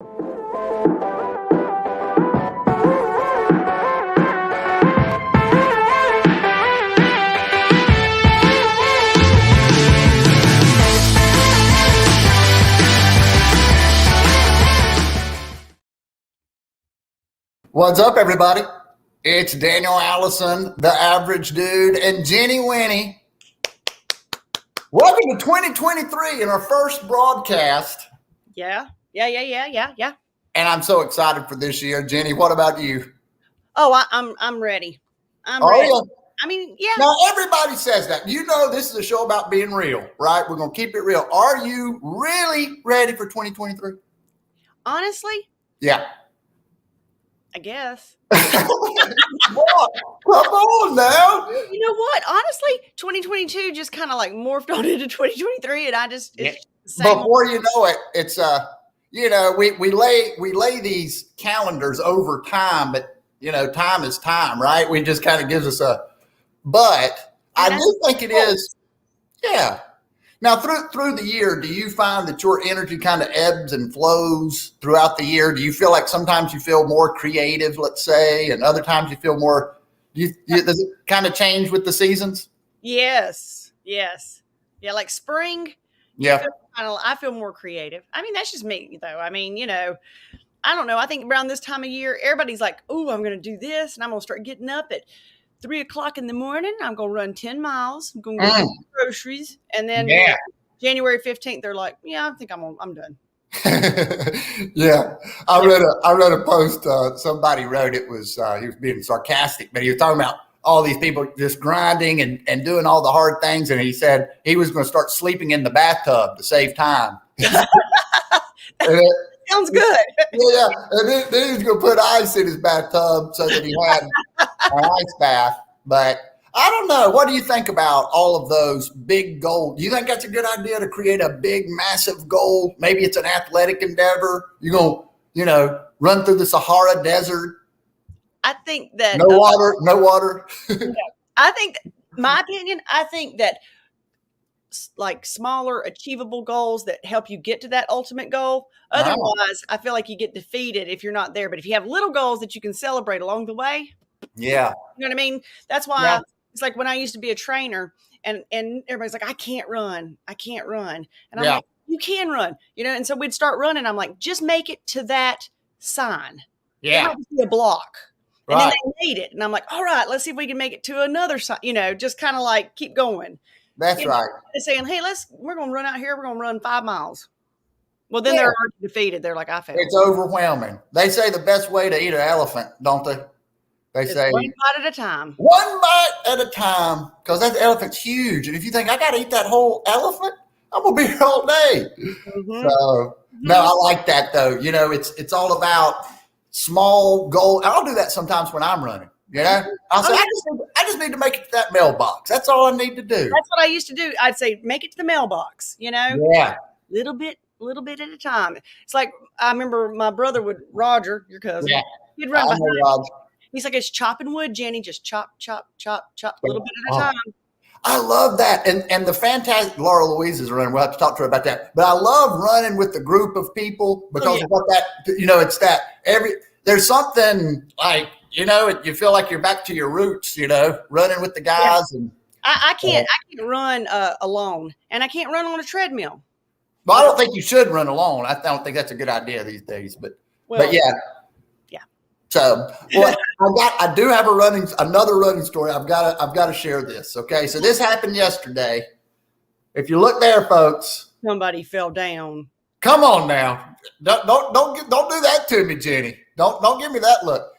What's up, everybody? It's Daniel Allison, the average dude, and Jenny Winny. Welcome to 2023 in our first broadcast. Yeah. And I'm so excited for this year. Jenny, what about you? Oh, I'm ready. I'm ready. Yeah. I mean, yeah. Now, everybody says that. You know, this is a show about being real, right? We're going to keep it real. Are you really ready for 2023? Honestly? Yeah. I guess. Come on now. You know what? Honestly, 2022 just kind of like morphed on into 2023, and it's the same. Before you know it, it's we lay these calendars over time, but time is time, right? We just kind of gives us but I do think it is. Yeah. Now, through the year, do you find that your energy kind of ebbs and flows throughout the year? Do you feel like sometimes you feel more creative, let's say, and other times you feel more? Does it kind of change with the seasons? Yes. Yeah, like spring. Yeah. I feel more creative. I mean, that's just me, though. I mean, I don't know. I think around this time of year, everybody's like, "Oh, I'm going to do this, and I'm going to start getting up at 3:00 in the morning. I'm going to run 10 miles. I'm going to get groceries." And then January 15th, they're like, "Yeah, I think I'm done." Yeah. I read a post. Somebody wrote it was, he was being sarcastic, but he was talking about all these people just grinding and doing all the hard things. And he said he was going to start sleeping in the bathtub to save time. Sounds good. Yeah. And then he was going to put ice in his bathtub so that he had an ice bath. But I don't know. What do you think about all of those big goals? Do you think that's a good idea to create a big, massive goal? Maybe it's an athletic endeavor. You're going to, run through the Sahara Desert. I think that no water. I think, my opinion, I think that like smaller, achievable goals that help you get to that ultimate goal. Otherwise, I feel like you get defeated if you're not there. But if you have little goals that you can celebrate along the way, yeah, you know what I mean? That's why it's like when I used to be a trainer and everybody's like, I can't run. And I'm like, you can run, and so we'd start running. I'm like, just make it to that sign. Yeah. It be a block. And then they made it. And I'm like, all right, let's see if we can make it to another sign, just kind of like keep going. That's right. They're saying, hey, we're going to run out here. We're going to run 5 miles. Well, then they're already defeated. They're like, I failed. It's overwhelming. They say the best way to eat an elephant, don't they? They say one bite at a time. One bite at a time, because that elephant's huge. And if you think I got to eat that whole elephant, I'm going to be here all day. Mm-hmm. So, no, I like that, though. It's all about small goal. I'll do that sometimes when I'm running. I'll say, I just need to make it to that mailbox. That's all I need to do. That's what I used to do. I'd say, make it to the mailbox, Yeah. Little bit at a time. It's like, I remember my brother Roger, your cousin, he'd run behind me. He's like, it's chopping wood, Jenny. Just chop, a little bit at a time. I love that. And the fantastic Laura Louise is running. We'll have to talk to her about that. But I love running with the group of people because of what that, it's that there's something like, you feel like you're back to your roots, running with the guys. And I can't run alone, and I can't run on a treadmill. Well, I don't think you should run alone. I don't think that's a good idea these days, but yeah. So, I do have another running story. I've got to share this. Okay. So this happened yesterday. If you look there, folks, somebody fell down. Come on now. Don't do that to me, Jenny. Don't give me that look.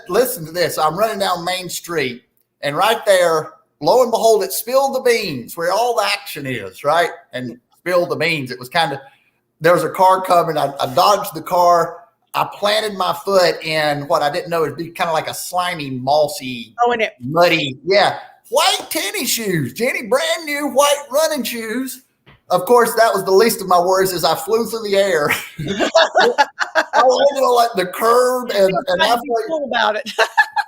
Listen to this. I'm running down Main Street, and right there, lo and behold, it spilled the beans where all the action is, right? And spilled the beans. It was there was a car coming. I dodged the car. I planted my foot in what I didn't know would be kind of like a slimy, mossy, muddy, white tennis shoes. Jenny, brand new white running shoes. Of course, that was the least of my worries as I flew through the air. I landed on like the curb and halfway about it.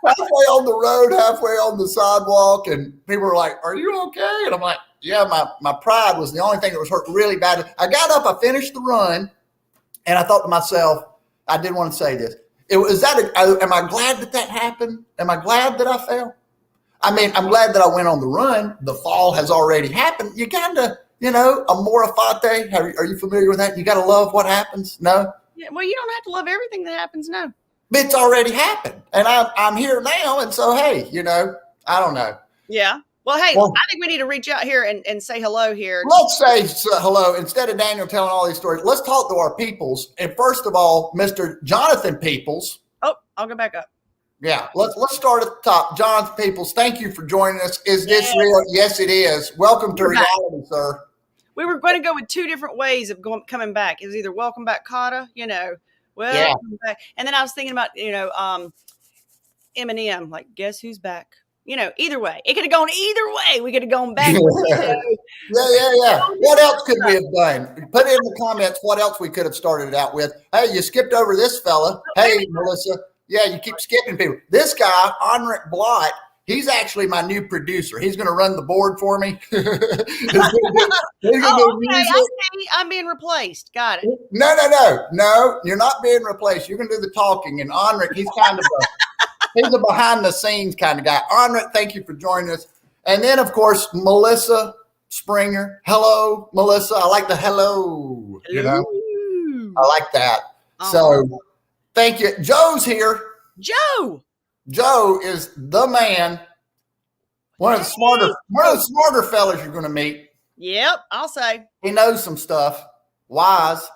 halfway on the road, halfway on the sidewalk, and people were like, "Are you okay?" And I'm like, "Yeah, my pride was the only thing that was hurt really bad." I got up, I finished the run, And I thought to myself, I did want to say this. Am I glad that happened? Am I glad that I fell? I mean, I'm glad that I went on the run. The fall has already happened. You kind of, amore fate. Are you familiar with that? You got to love what happens. No? Yeah, well, you don't have to love everything that happens. No. It's already happened. And I'm here now. And so, hey, I don't know. Yeah. Well, hey, I think we need to reach out here and say hello here. Let's say hello. Instead of Daniel telling all these stories, let's talk to our peoples. And first of all, Mr. Jonathan Peoples. Oh, I'll go back up. Yeah, let's start at the top. Jonathan Peoples, thank you for joining us. Is this real? Yes, it is. Welcome to reality, sir. We were going to go with two different ways of coming back. It was either welcome back, Cotta, back. And then I was thinking about, Eminem, like, guess who's back? Either way. It could have gone either way. We could have gone back. Yeah. What else could we have done? Put it in the comments what else we could have started out with. Hey, you skipped over this fella. Hey, Melissa. Yeah, you keep skipping people. This guy, Henrik Blott, he's actually my new producer. He's going to run the board for me. He's gonna do music. I see. I'm being replaced. Got it. No, you're not being replaced. You're going to do the talking. And Henrik, he's a behind-the-scenes kind of guy. Henrik, thank you for joining us. And then, of course, Melissa Springer. Hello, Melissa. I like the hello. I like that. So thank you. Joe's here. Joe is the man. One of the smarter fellas you're going to meet. Yep, I'll say. He knows some stuff. Wise.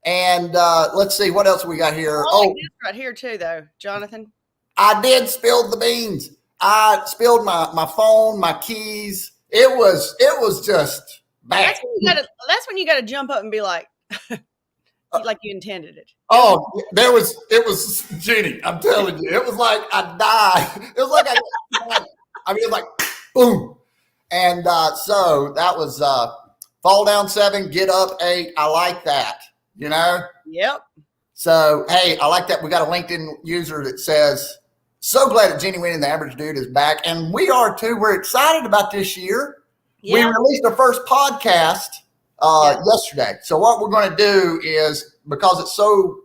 And let's see what else we got here. Right here too, though, Jonathan. I did spill the beans. I spilled my phone, my keys. It was just bad. That's when you got to jump up and be like, like you intended it. Oh, it was Jenny. I'm telling you, it was like I died. It was like it was like boom. And so that was fall down 7, get up 8. I like that, Yep. So, hey, I like that. We got a LinkedIn user that says, so glad that Jenny Winny and the Average Dude is back. And we are too. We're excited about this year. Yeah. We released our first podcast yesterday. So what we're going to do is, because it's so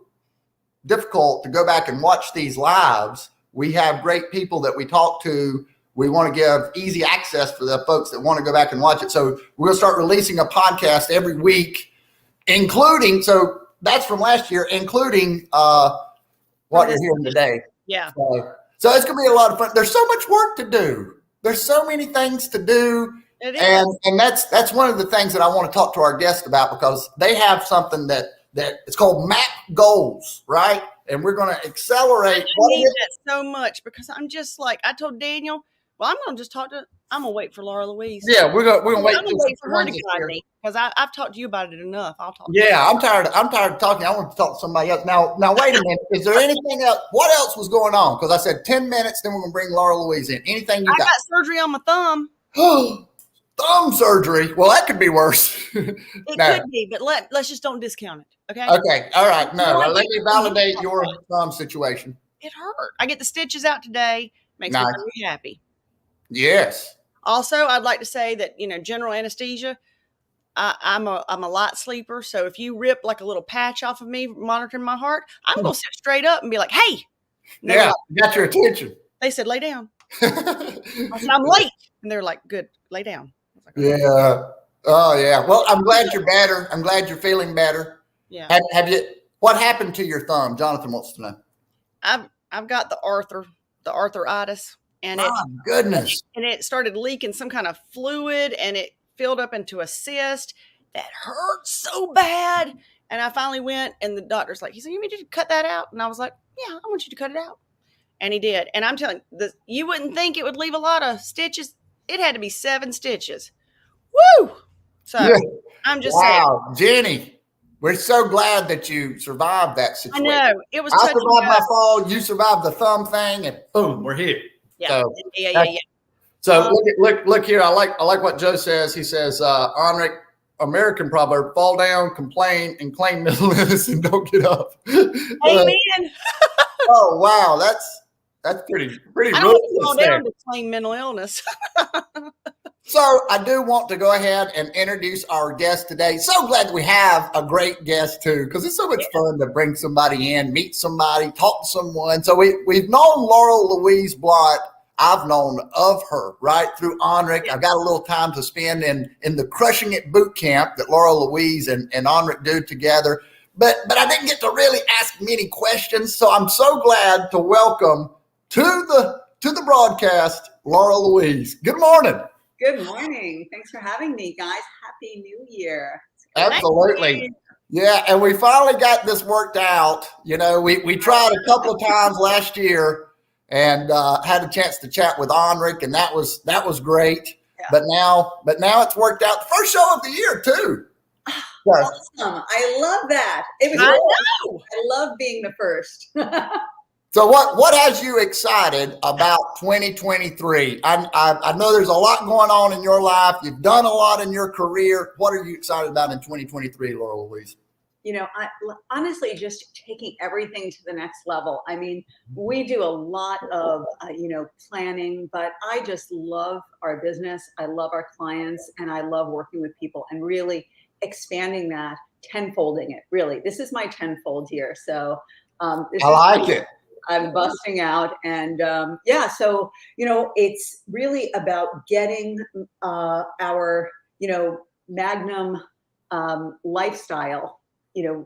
difficult to go back and watch these lives, we have great people that we talk to. We want to give easy access for the folks that want to go back and watch it. So we're going to start releasing a podcast every week, including, so that's from last year, including what you're hearing today. Yeah. So it's going to be a lot of fun. There's so much work to do. There's so many things to do. It is. And that's one of the things that I want to talk to our guest about, because they have something that it's called MAP goals, right? And we're going to accelerate. I need that so much, because I'm just like, I told Daniel, well, I'm going to I'm going to wait for Laura Louise. Yeah, we're going to wait. I'm going to wait for her to guide me, because I've talked to you about it enough. I'll talk. I'm tired of talking. I want to talk to somebody else. Now wait a minute. Is there anything else? What else was going on? Because I said 10 minutes, then we're going to bring Laura Louise in. Anything you got? I got surgery on my thumb. Thumb surgery. Well, that could be worse. It could be, but let's just don't discount it. Okay. Okay. All right. No, let me validate your thumb situation. It hurt. I get the stitches out today. Makes me very happy. Yes. Also, I'd like to say that, general anesthesia, I'm a light sleeper. So if you rip like a little patch off of me monitoring my heart, I'm going to sit straight up and be like, hey. Yeah, got your attention. They said, lay down. I said, I'm late. And they're like, good, lay down. Like, okay. Yeah. Oh, yeah. Well, I'm glad you're better. I'm glad you're feeling better. Yeah. What happened to your thumb? Jonathan wants to know. I've got the arthritis. And goodness. And it started leaking some kind of fluid, and it filled up into a cyst that hurt so bad. And I finally went, and the doctor's like, he said, you need to cut that out? And I was like, yeah, I want you to cut it out. And he did. And I'm telling you, you wouldn't think it would leave a lot of stitches. It had to be 7 stitches. Woo! So I'm just saying. Wow, Jenny, we're so glad that you survived that situation. I know. It was I survived my fall. You survived the thumb thing, and boom, we're here. Yeah. So look here. I like what Joe says. He says, Henrik, American proverb: fall down, complain, and claim mental illness, and don't get up. Amen. Oh wow, that's pretty. I don't fall down to claim mental illness. So I do want to go ahead and introduce our guest today. So glad that we have a great guest too, because it's so much fun to bring somebody in, meet somebody, talk to someone. So we've known Laurel Louise Blunt. I've known of her right through Onric. I've got a little time to spend in the Crushing It boot camp that Laurel Louise and Onric do together. But I didn't get to really ask many questions. So I'm so glad to welcome to the broadcast Laurel Louise. Good morning. Good morning. Thanks for having me, guys. Happy New Year. Absolutely. Yeah, and we finally got this worked out. You know, we tried a couple of times last year and had a chance to chat with Onric, and that was great. Yeah. But now it's worked out. The first show of the year too. Awesome. I love that. It was I love being the first. So what has you excited about 2023? I know there's a lot going on in your life. You've done a lot in your career. What are you excited about in 2023, Laurel Louise? You know, honestly, just taking everything to the next level. I mean, we do a lot of, planning, but I just love our business. I love our clients, and I love working with people and really expanding that, tenfolding it. Really, this is my tenfold year. So I like it. I'm busting out. And so, it's really about getting our, Magnum lifestyle,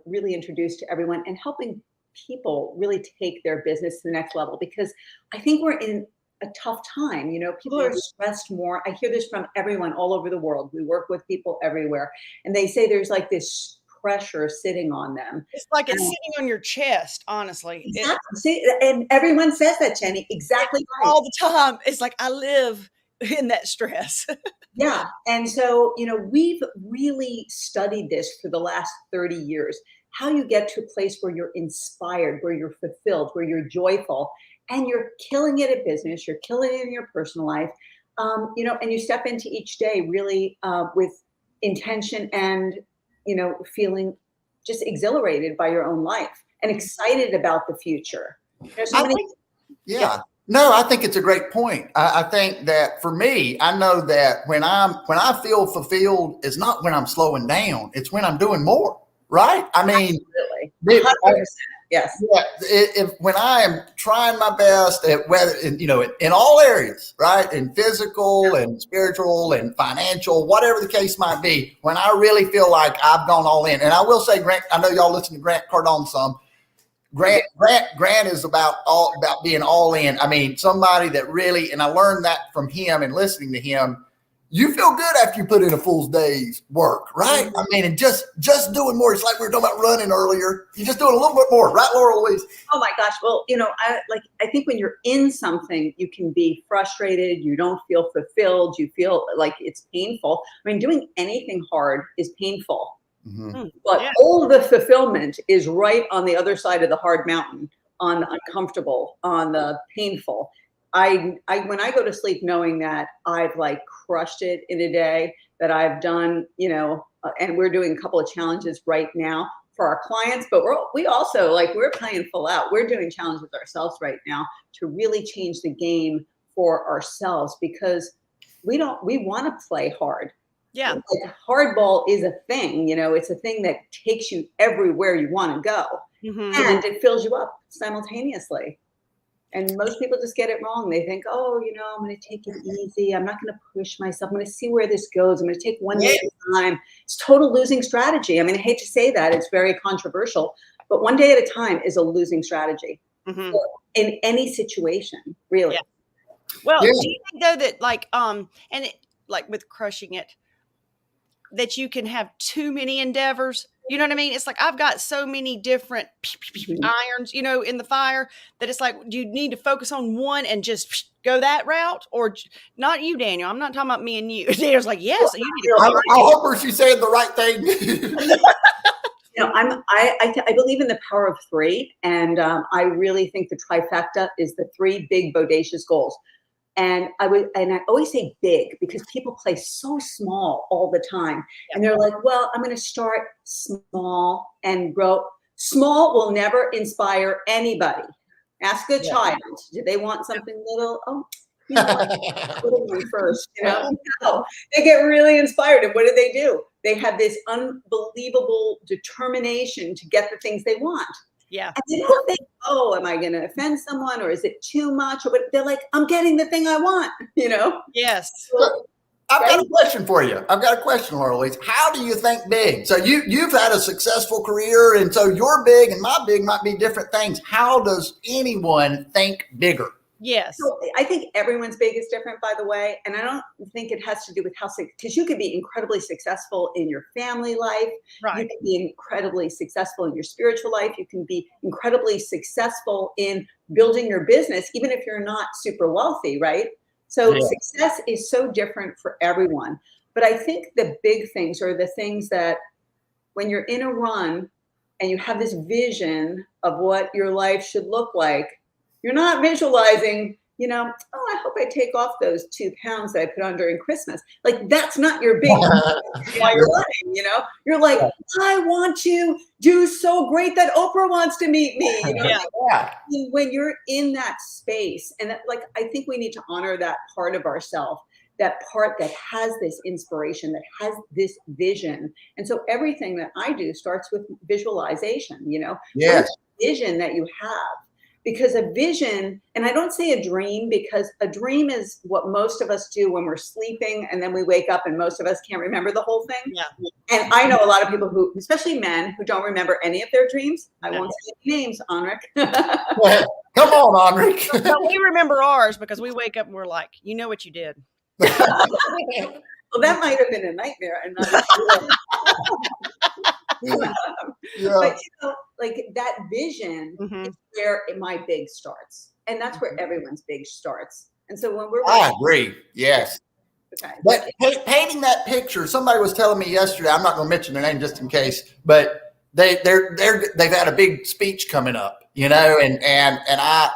really introduced to everyone and helping people really take their business to the next level. Because I think we're in a tough time. People are stressed more. I hear this from everyone all over the world. We work with people everywhere. And they say there's like this pressure sitting on them. It's like it's sitting on your chest, honestly. Exactly. And everyone says that, Jenny. Exactly right. All the time. It's like I live in that stress. Yeah. And so, we've really studied this for the last 30 years, how you get to a place where you're inspired, where you're fulfilled, where you're joyful, and you're killing it at business, you're killing it in your personal life, and you step into each day really with intention and feeling just exhilarated by your own life and excited about the future. No, I think it's a great point. I think that for me, I know that when I feel fulfilled, it's not when I'm slowing down; it's when I'm doing more. Right? I mean, absolutely. Yes. Yeah, when I am trying my best at whether in all areas, right, in physical and spiritual and financial, whatever the case might be, when I really feel like I've gone all in, and I will say, Grant, I know y'all listen to Grant Cardone some. Grant is about being all in. I mean, somebody that really, and I learned that from him and listening to him. You feel good after you put in a full day's work, right? I mean, and just doing more. It's like we were talking about running earlier. You're just doing a little bit more, right, Laurel Louise? Oh my gosh. Well, I think when you're in something, you can be frustrated. You don't feel fulfilled. You feel like it's painful. I mean, doing anything hard is painful. Mm-hmm. But all the fulfillment is right on the other side of the hard mountain, on the uncomfortable, on the painful. I when I go to sleep knowing that I've crushed it in a day, that I've done, and we're doing a couple of challenges right now for our clients, but we also we're playing full out. We're doing challenges ourselves right now to really change the game for ourselves, because we want to play hard. Yeah. Hardball is a thing, it's a thing that takes you everywhere you want to go. Mm-hmm. And it fills you up simultaneously. And most people just get it wrong. They think, I'm going to take it easy. I'm not going to push myself. I'm going to see where this goes. I'm going to take one day at a time. It's total losing strategy. I mean, I hate to say that. It's very controversial. But one day at a time is a losing strategy. Mm-hmm. In any situation, really. Yeah. Well, do you think, though, that with Crushing It, that you can have too many endeavors? You know what I mean? It's like I've got so many different irons, in the fire, that it's like, do you need to focus on one and just go that route? Or not you, Daniel. I'm not talking about me and you. Daniel's like, yes. You need to I hope she's saying the right thing. I believe in the power of three. And I really think the trifecta is the three big bodacious goals. And I always say big, because people play so small all the time. And they're like, well, I'm going to start small and grow. Small will never inspire anybody. Ask a child. Do they want something little? Oh, You know what? Little one first, No, they get really inspired. And what do? They have this unbelievable determination to get the things they want. Yeah. And they don't think, oh, am I going to offend someone, or is it too much? Or they're like, I'm getting the thing I want, Yes. So, I've got a question for you. I've got a question, Laura Louise. How do you think big? So you've had a successful career, and so your big and my big might be different things. How does anyone think bigger? Yes. So I think everyone's big is different, by the way. And I don't think it has to do with because you can be incredibly successful in your family life. Right. You can be incredibly successful in your spiritual life. You can be incredibly successful in building your business, even if you're not super wealthy, right? So success is so different for everyone. But I think the big things are the things that when you're in a run and you have this vision of what your life should look like, you're not visualizing, oh, I hope I take off those 2 pounds that I put on during Christmas. Like, that's not your big while you're running, You're like, I want to do so great that Oprah wants to meet me. Yeah. When you're in that space, and I think we need to honor that part of ourselves, that part that has this inspiration, that has this vision. And so everything that I do starts with visualization, Yes. Vision that you have. Because a vision, and I don't say a dream, because a dream is what most of us do when we're sleeping, and then we wake up and most of us can't remember the whole thing. Yeah. And I know a lot of people who, especially men, who don't remember any of their dreams. I won't say names, Anrik. Come on, Anrik. But we remember ours because we wake up and we're like, you know what you did. Well, that might have been a nightmare and not a But that vision is where my big starts, and that's where everyone's big starts. And so when I agree. Yes. Okay. But painting that picture, somebody was telling me yesterday. I'm not going to mention their name just in case, but they've had a big speech coming up, and I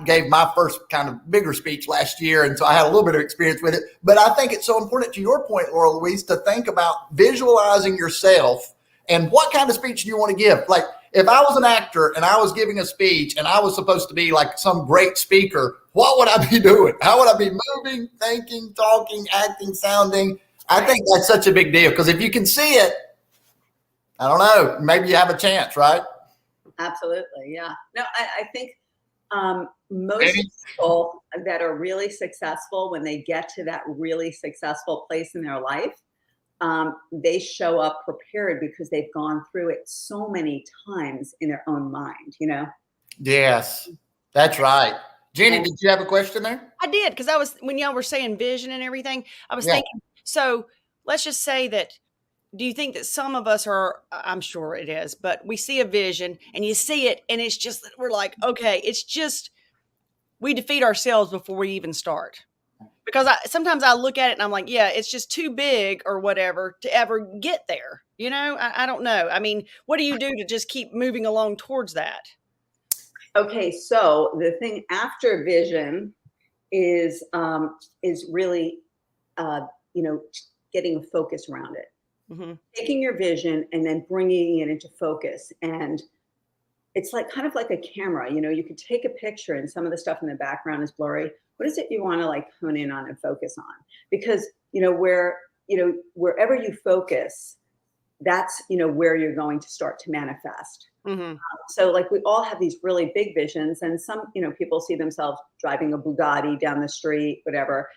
gave my first kind of bigger speech last year, and so I had a little bit of experience with it. But I think it's so important, to your point, Laura Louise, to think about visualizing yourself and what kind of speech do you want to give. Like, if I was an actor and I was giving a speech and I was supposed to be like some great speaker, what would I be doing? How would I be moving, thinking, talking, acting, sounding? I think that's such a big deal, because if you can see it, I don't know, maybe you have a chance, right? Absolutely, yeah. No, I think most people that are really successful, when they get to that really successful place in their life, they show up prepared because they've gone through it so many times in their own mind, Yes, that's right. Jenny, did you have a question there? I did, because when y'all were saying vision and everything, I was thinking, so let's just say that, do you think that some of us I'm sure it is, but we see a vision and you see it and it's just, we're like, okay, it's just, we defeat ourselves before we even start. Because sometimes I look at it and I'm like, yeah, it's just too big or whatever to ever get there. I don't know. I mean, what do you do to just keep moving along towards that? Okay, so the thing after vision is really, getting a focus around it. Mm-hmm. Taking your vision and then bringing it into focus. And it's kind of like a camera. You could take a picture and some of the stuff in the background is blurry. What is it you want to hone in on and focus on? Because, wherever you focus, that's, where you're going to start to manifest. Mm-hmm. So we all have these really big visions, and some, people see themselves driving a Bugatti down the street, whatever.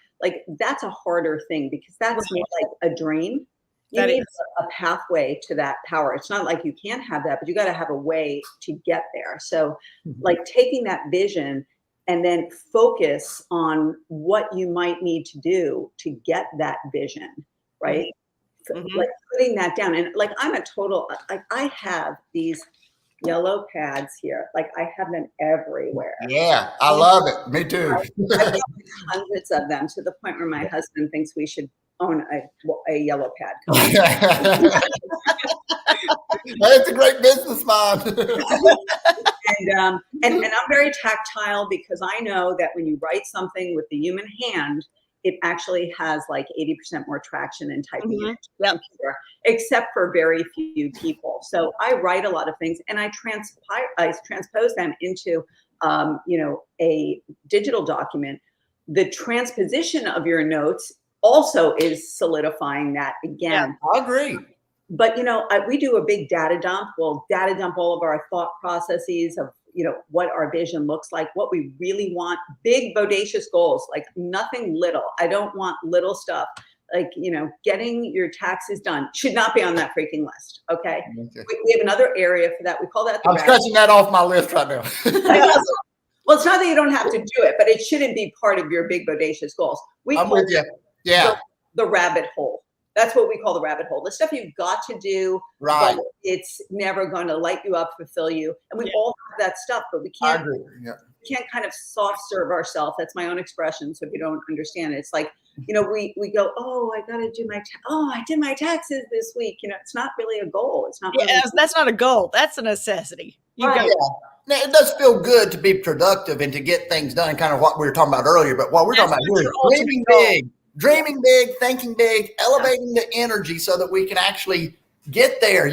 That's a harder thing, because that's more like a dream. You need a pathway to that power. It's not like you can't have that, but you got to have a way to get there. So taking that vision and then focus on what you might need to do to get that vision, right? Mm-hmm. Putting that down. And I'm a total, I have these yellow pads here. I have them everywhere. Yeah, I love it. Me too. I have hundreds of them, to the point where my husband thinks we should own a yellow pad. That's a great business, Mom. And I'm very tactile, because I know that when you write something with the human hand, it actually has 80% more traction than typing it into the computer, except for very few people. So I write a lot of things, and I transpose them into a digital document. the transposition of your notes also is solidifying that again. I agree. But, we do a big data dump. We'll data dump all of our thought processes of, what our vision looks like, what we really want, big bodacious goals, like nothing little. I don't want little stuff. Like, getting your taxes done should not be on that freaking list. Okay. We have another area for that. We call that. I'm scratching that off my list right now. Well, it's not that you don't have to do it, but it shouldn't be part of your big bodacious goals. I'm with you. Yeah. The rabbit hole. That's what we call the rabbit hole. The stuff you've got to do, right? But it's never going to light you up, fulfill you, and we all have that stuff. But we can't. I agree. Yeah. We can't kind of soft serve ourselves. That's my own expression. So if you don't understand it, it's like we go, oh, I got to do I did my taxes this week. It's not really a goal. It's not. Yeah, that's not a goal. That's a necessity. Right. Now, it does feel good to be productive and to get things done, kind of what we were talking about earlier. But what we're talking about here is dreaming big, thinking big, elevating the energy so that we can actually get there.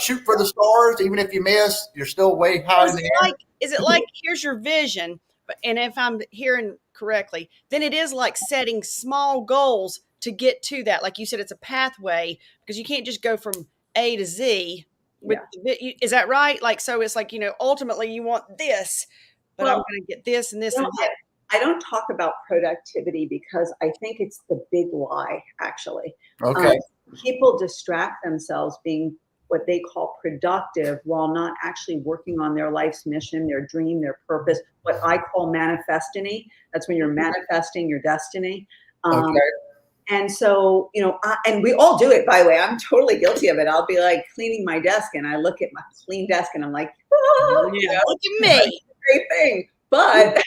Shoot for the stars. Even if you miss, you're still way high in the air. Is it like, here's your vision, and if I'm hearing correctly, then it is like setting small goals to get to that. Like you said, it's a pathway, because you can't just go from A to Z. Is that right? Like, so it's like, ultimately you want this, but I'm going to get this and this and that. I don't talk about productivity because I think it's the big lie, actually. Okay. People distract themselves being what they call productive while not actually working on their life's mission, their dream, their purpose, what I call manifestiny. That's when you're manifesting your destiny. Okay. And so, and we all do it, by the way. I'm totally guilty of it. I'll be like cleaning my desk and I look at my clean desk and I'm like, look at me. Great thing. But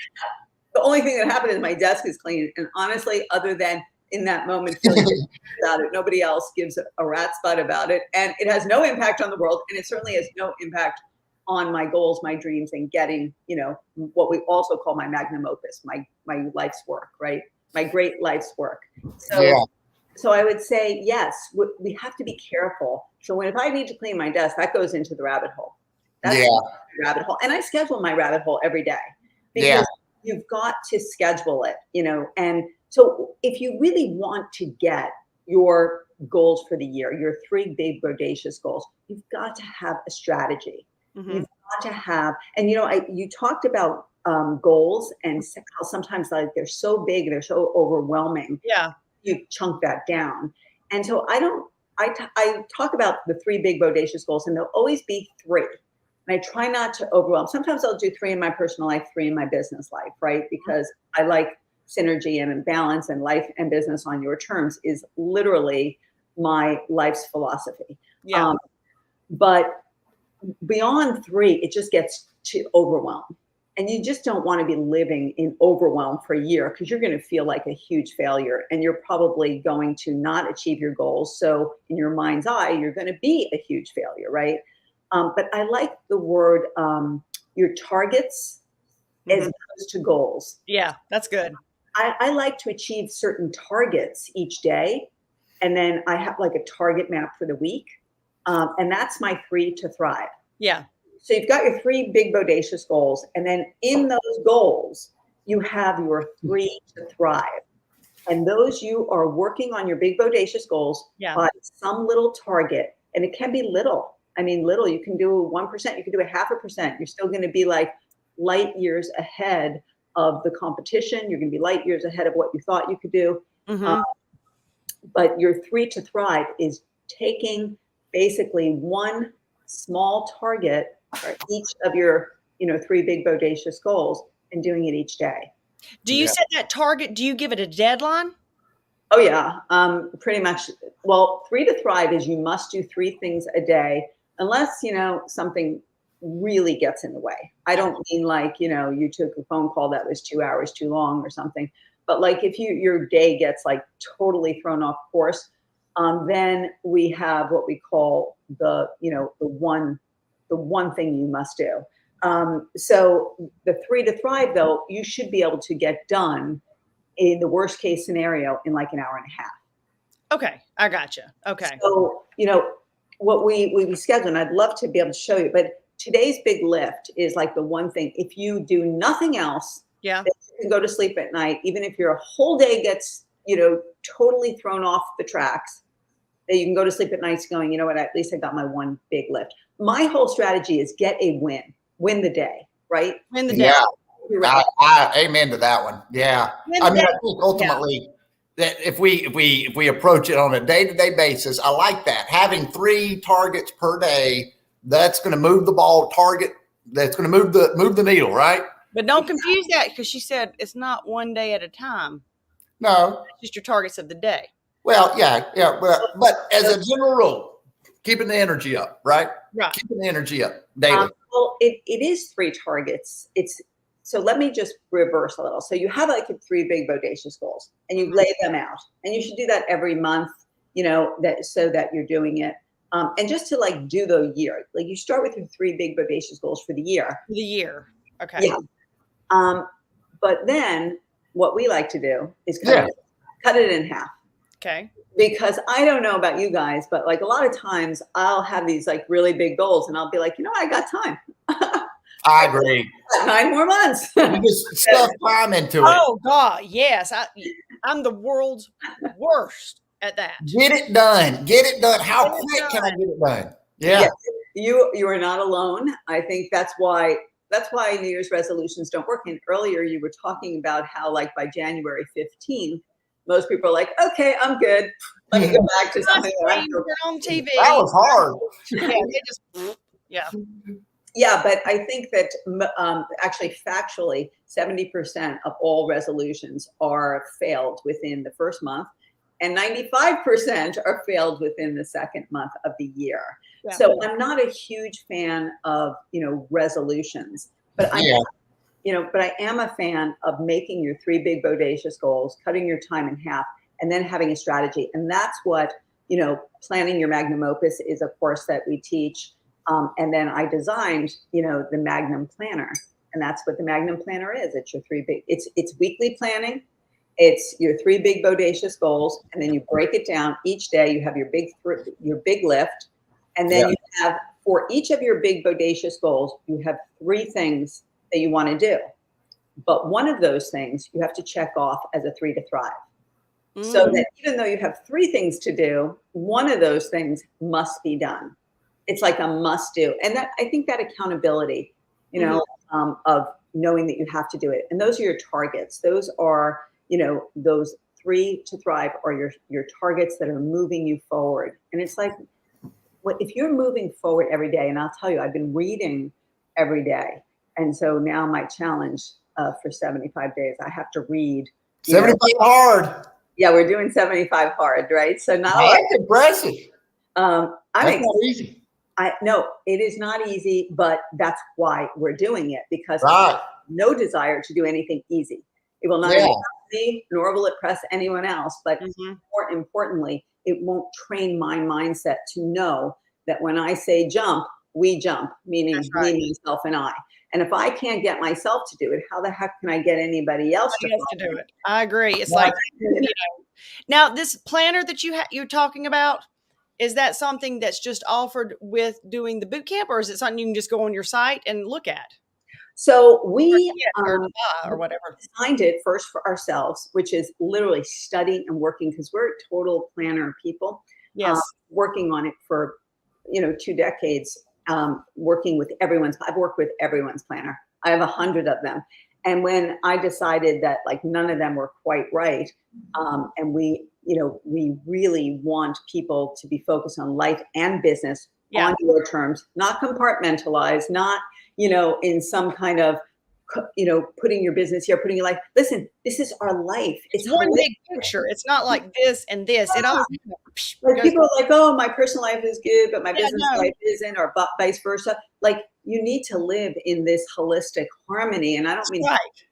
the only thing that happened is my desk is clean. And honestly, other than in that moment feeling about it, nobody else gives a rat's butt about it. And it has no impact on the world. And it certainly has no impact on my goals, my dreams, and getting, what we also call my magnum opus, my life's work, right? My great life's work. So I would say, yes, we have to be careful. So if I need to clean my desk, that goes into the rabbit hole. That's the rabbit hole. And I schedule my rabbit hole every day because you've got to schedule it, and so if you really want to get your goals for the year, your 3 big bodacious goals, you've got to have a strategy. Mm-hmm. You've got to have, and you talked about goals and how sometimes they're so big, they're so overwhelming. Yeah. You chunk that down. And so I talk about the 3 big bodacious goals, and there'll always be 3. And I try not to overwhelm. Sometimes I'll do 3 in my personal life, 3 in my business life, right? Because I like synergy and balance, and life and business on your terms is literally my life's philosophy. Yeah. But beyond 3, it just gets to overwhelm. And you just don't want to be living in overwhelm for a year, because you're going to feel like a huge failure and you're probably going to not achieve your goals. So in your mind's eye, you're going to be a huge failure, right? But I like the word your targets as opposed to goals. Yeah, that's good. I like to achieve certain targets each day. And then I have like a target map for the week. And that's my 3 to thrive. Yeah. So you've got your 3 big bodacious goals. And then in those goals, you have your 3 to thrive. And those, you are working on your big bodacious goals by some little target. And it can be little. I mean, little, you can do 1%, you can do 0.5%. You're still going to be like light years ahead of the competition. You're going to be light years ahead of what you thought you could do. Mm-hmm. But your 3 to thrive is taking basically one small target for each of your, 3 big bodacious goals and doing it each day. Do you set that target? Do you give it a deadline? Oh yeah, pretty much. Well, 3 to thrive is you must do 3 things a day, unless, something really gets in the way. I don't mean like, you took a phone call that was 2 hours too long or something, but like if your day gets like totally thrown off course, then we have what we call the one thing you must do. So the 3 to thrive, though, you should be able to get done in the worst case scenario in like an hour and a half. Okay. I gotcha. Okay. So, what we schedule, and I'd love to be able to show you, but today's big lift is like the one thing, if you do nothing else Yeah. That you can go to sleep at night, even if your whole day gets, totally thrown off the tracks, that you can go to sleep at nights going, you know what, at least I got my one big lift. My whole strategy is get a win the day, right? Win the day. Yeah. You're right. I amen to that one. Yeah. Win I the mean, day. I think ultimately that if we approach it on a day-to-day basis, I like that. Having 3 targets per day, that's going to move the ball target. That's going to move the needle, right? But don't confuse that, because she said it's not one day at a time. No. It's just your targets of the day. Well, yeah. But as a general rule, keeping the energy up, right? Right. Keeping the energy up daily. Well, it is 3 targets. So let me just reverse a little. So you have like 3 big bodacious goals, and you lay them out, and you should do that every month, that so that you're doing it. And just to like do the year, like you start with your 3 big bodacious goals for the year. For the year. Okay. Yeah. But then what we like to do is cut it in half. Okay. Because I don't know about you guys, but like a lot of times I'll have these like really big goals, and I'll be like, I got time. I agree. 9 more months. You just stuff time into it. Oh God, yes. I'm the world's worst at that. Get it done. Get it done. How quick can I get it done? Yeah. Yes, you are not alone. I think that's why New Year's resolutions don't work. And earlier you were talking about how like by January 15th, most people are like, okay, I'm good. Let me go back to something on TV. That was hard. Yeah, but I think that actually factually, 70% of all resolutions are failed within the first month, and 95% are failed within the second month of the year. Yeah. So I'm not a huge fan of resolutions, but but I am a fan of making your 3 big bodacious goals, cutting your time in half, and then having a strategy. And that's what planning your magnum opus is a course that we teach. And then I designed, the Magnum Planner, and that's what the Magnum Planner is. It's your 3 big. It's weekly planning. It's your 3 big bodacious goals, and then you break it down each day. You have your big lift, and then you have for each of your big bodacious goals, you have 3 things that you want to do. But one of those things you have to check off as a 3 to thrive. So that even though you have 3 things to do, one of those things must be done. It's like a must do. And that, I think that accountability, of knowing that you have to do it. And those are your targets. Those are, those 3 to thrive are your targets that are moving you forward. And it's like, if you're moving forward every day, and I'll tell you, I've been reading every day. And so now my challenge for 75 days, I have to read. 75 hard. Yeah, we're doing 75 hard, right? So not that's impressive. That's not easy. No, it is not easy, but that's why we're doing it, because no desire to do anything easy. It will not impress me, nor will it press anyone else. But more importantly, it won't train my mindset to know that when I say jump, we jump, meaning me, myself, and I. And if I can't get myself to do it, how the heck can I get anybody else to do it? I agree. It's like, now this planner that you're talking about, is that something that's just offered with doing the boot camp, or is it something you can just go on your site and look at? So we or whatever designed it first for ourselves, which is literally studying and working, because we're total planner people. Yes, working on it for 2 decades. Working with I've worked with everyone's planner. I have 100 of them. And when I decided that like none of them were quite right, and we really want people to be focused on life and business on your terms, not compartmentalized, not, in some kind of, putting your business here, putting your life. Listen, this is our life. It's one big picture. It's not like this and this. It all like people are like, oh, my personal life is good, but my business life isn't, or vice versa. Like, you need to live in this holistic harmony. And I don't mean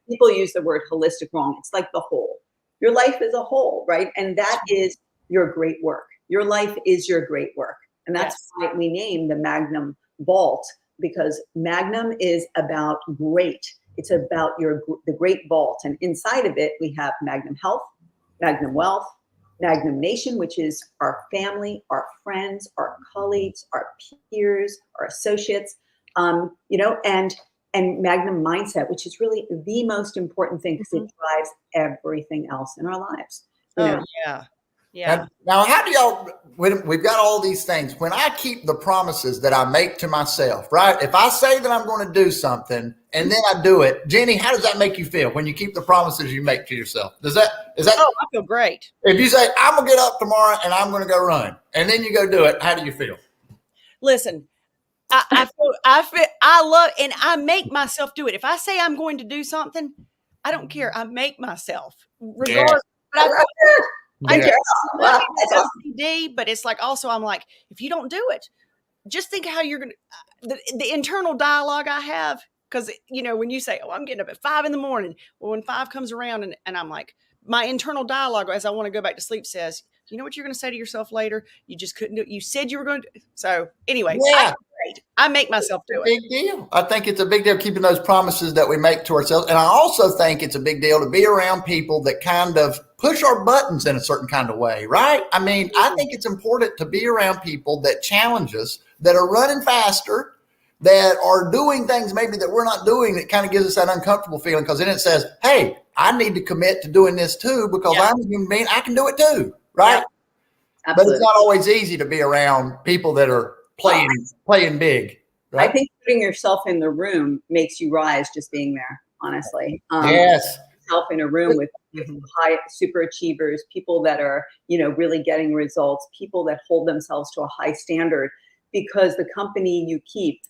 people use the word holistic wrong. It's like the whole. Your life is a whole, right? And that is your great work. Your life is your great work. And that's why we name the Magnum Vault, because Magnum is about great. It's about the great vault. And inside of it, we have Magnum Health, Magnum Wealth, Magnum Nation, which is our family, our friends, our colleagues, our peers, our associates, and and Magnum mindset, which is really the most important thing because it drives everything else in our lives. You know? Yeah. Yeah. Now, how do y'all, we've got all these things. When I keep the promises that I make to myself, right? If I say that I'm going to do something and then I do it, Jenny, how does that make you feel when you keep the promises you make to yourself? Is that? Oh, I feel great. If you say, I'm going to get up tomorrow and I'm going to go run, and then you go do it, how do you feel? Listen, I love, and I make myself do it. If I say I'm going to do something, I don't care. I make myself regardless. Yeah. But I Wow, that's awesome. OCD, but it's like also I'm like, if you don't do it, just think how you're gonna the internal dialogue I have, because when you say, oh, I'm getting up at 5 a.m, well, when 5 comes around and I'm like, my internal dialogue as I want to go back to sleep says, you know what you're going to say to yourself later? You just couldn't do it. You said you were going to. So anyway, yeah. I make myself do it. Big deal. I think it's a big deal keeping those promises that we make to ourselves. And I also think it's a big deal to be around people that kind of push our buttons in a certain kind of way, right? I mean, I think it's important to be around people that challenge us, that are running faster, that are doing things maybe that we're not doing, that kind of gives us that uncomfortable feeling, because then it says, hey, I need to commit to doing this too, because I'm a human being. I can do it too, right? Yeah. But it's not always easy to be around people that are playing big. Right? I think putting yourself in the room makes you rise just being there, honestly. Yes. Yourself in a room with high super achievers, people that are, really getting results, people that hold themselves to a high standard, because the company you keep,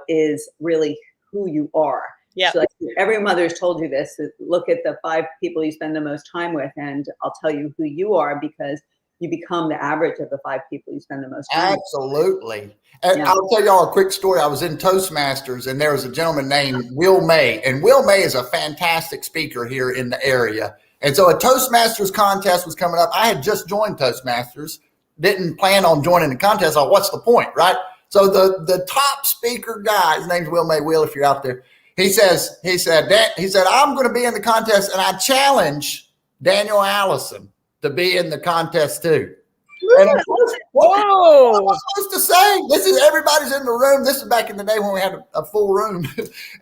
is really who you are. Yeah. So every mother's told you this. Look at the 5 people you spend the most time with, and I'll tell you who you are, because you become the average of the 5 people you spend the most time Absolutely. With. And I'll tell y'all a quick story. I was in Toastmasters, and there was a gentleman named Will May. And Will May is a fantastic speaker here in the area. And so a Toastmasters contest was coming up. I had just joined Toastmasters, didn't plan on joining the contest. I thought, what's the point, right? So the top speaker guy, his name's Will May. Will, if you're out there, he said, I'm going to be in the contest, and I challenge Daniel Allison to be in the contest too. And of course, what am I supposed to say? This is everybody's in the room. This is back in the day when we had a full room.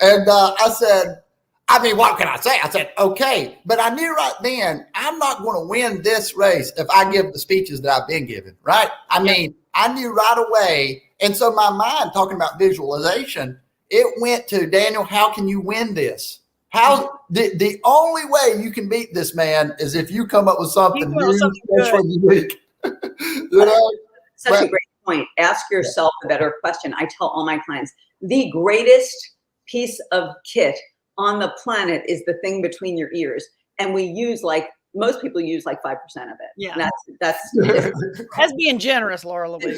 And I said, what can I say? I said, okay. But I knew right then, I'm not going to win this race if I give the speeches that I've been giving, right? I mean, I knew right away. And so my mind, talking about visualization, it went to, Daniel, how can you win this? How the only way you can beat this man is if you come up with something new, special, unique. Such a great point. Ask yourself a better question. I tell all my clients, the greatest piece of kit on the planet is the thing between your ears, and we use most people use 5% of it. Yeah, that's being generous, Laura Louise.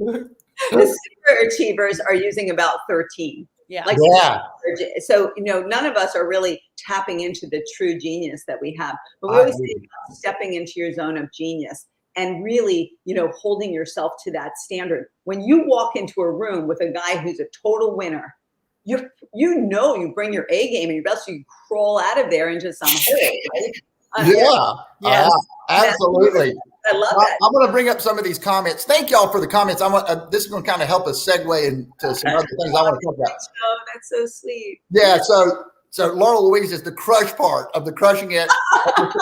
The super achievers are using about 13. Yeah. So, none of us are really tapping into the true genius that we have. But we always say about stepping into your zone of genius and really, holding yourself to that standard. When you walk into a room with a guy who's a total winner, you bring your A game and your best, so you crawl out of there into some hole, right? Absolutely. I love that. I'm going to bring up some of these comments. Thank y'all for the comments. This is going to kind of help us segue into some other things I want to talk about. Oh, that's so sweet. Yeah. So Laura Louise is the crush part of the Crushing It.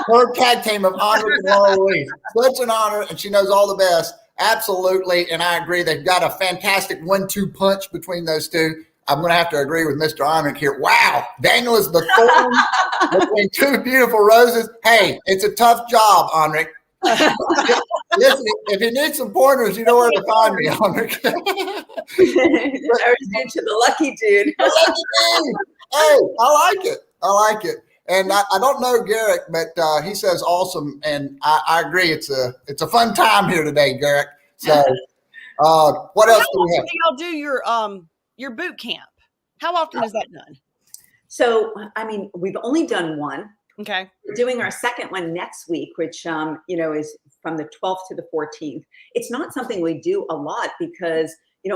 Her tag team of Honor and Laura Louise. Such an honor, and she knows all the best. Absolutely. And I agree. They've got a fantastic 1-2 punch between those two. I'm going to have to agree with Mr. Heinrich here. Wow. Daniel is the thorn between 2 beautiful roses. Hey, it's a tough job, Heinrich. Listen, if you need some pointers, you know where to find me, Heinrich. I was to the lucky dude. Hey, I like it. And I don't know Garrick, but he says awesome. And I agree. It's a fun time here today, Garrick. So what else do we have? Y'all do your boot camp. How often is that done? So, we've only done one. Okay. We're doing our second one next week, which, is from the 12th to the 14th. It's not something we do a lot because,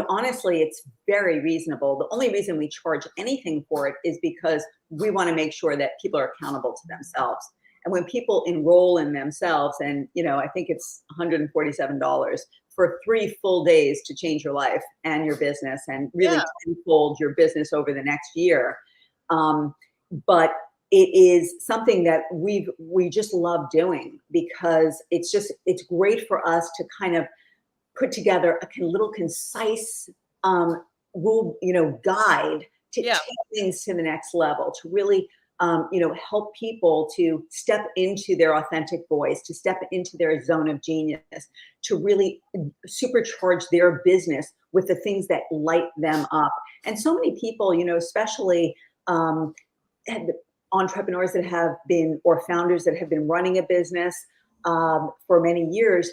honestly, it's very reasonable. The only reason we charge anything for it is because we want to make sure that people are accountable to themselves. And when people enroll in themselves, and, I think it's $147 for 3 full days to change your life and your business and really Yeah. tenfold your business over the next year. But it is something that we just love doing because it's great for us to kind of put together a little concise rule, guide to Yeah. take things to the next level, to really help people to step into their authentic voice, to step into their zone of genius, to really supercharge their business with the things that light them up. And so many people, especially entrepreneurs that have been, or founders that have been running a business for many years,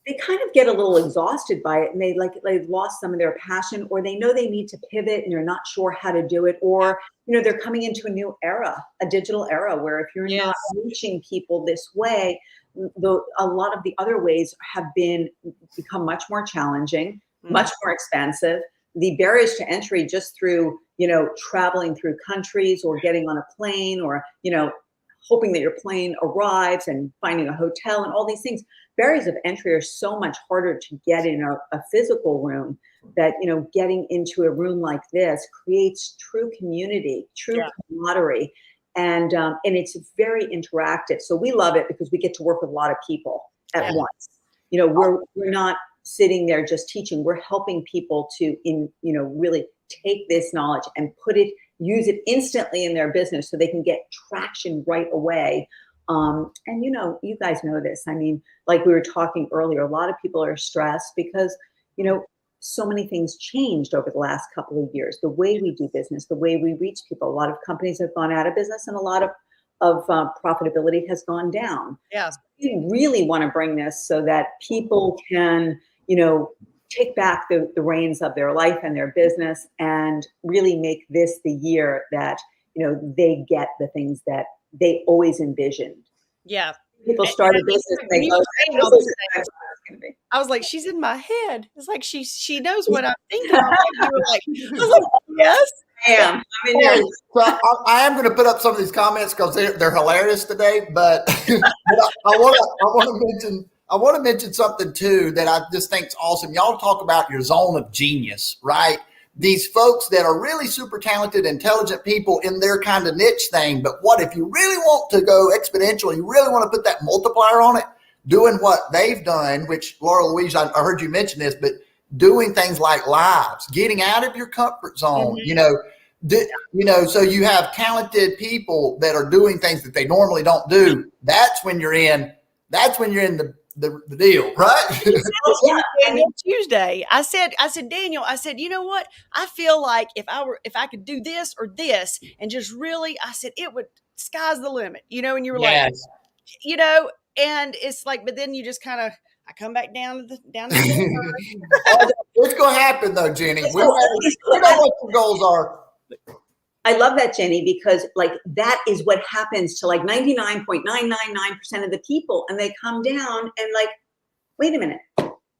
they kind of get a little exhausted by it, and they've lost some of their passion, or they know they need to pivot and they're not sure how to do it, or they're coming into a new era, a digital era, where if you're not reaching people this way, a lot of the other ways have become much more challenging, much more expensive. The barriers to entry just through traveling through countries or getting on a plane, or hoping that your plane arrives and finding a hotel and all these things. Barriers of entry are so much harder to get in a physical room that, getting into a room like this creates true community, true camaraderie. And it's very interactive. So we love it because we get to work with a lot of people at once. We're not sitting there just teaching. We're helping people to really take this knowledge and use it instantly in their business so they can get traction right away. And you guys know this. I mean, like we were talking earlier, a lot of people are stressed because, so many things changed over the last couple of years. The way we do business, the way we reach people. A lot of companies have gone out of business, and a lot of profitability has gone down. Yeah. So we really want to bring this so that people can, take back the reins of their life and their business, and really make this the year that, they get the things that they always envisioned. Yeah. People start a business and they go, I was like, she's in my head. It's like she knows what I'm thinking. You were like, I was like, yes, I am. I'm in there. So I am going to put up some of these comments because they're hilarious today. But I want to mention something too that I just think is awesome. Y'all talk about your zone of genius, right? These folks that are really super talented, intelligent people in their kind of niche thing. But what if you really want to go exponential? You really want to put that multiplier on it, doing what they've done, which Laura Louise, I heard you mention this, but doing things like lives, getting out of your comfort zone, so you have talented people that are doing things that they normally don't do. That's when you're in the deal, right? Daniel, Tuesday, I said, Daniel, you know what? I feel like if I could do this or this, and just really, I said, it would, sky's the limit, and you were like, and it's like, but then you just kind of, I come back down to the What's going to happen though, Jenny? We know what your goals are. I love that, Jenny, because that is what happens to 99.999% of the people. And they come down and wait a minute,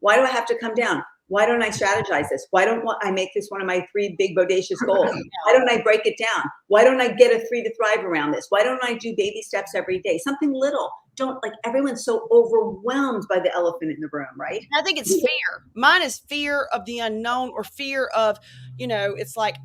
why do I have to come down? Why don't I strategize this? Why don't I make this one of my 3 big bodacious goals? Why don't I break it down? Why don't I get a 3 to thrive around this? Why don't I do baby steps every day? Something little. Everyone's so overwhelmed by the elephant in the room, right? I think it's fear. Mine is fear of the unknown, or fear of, it's like,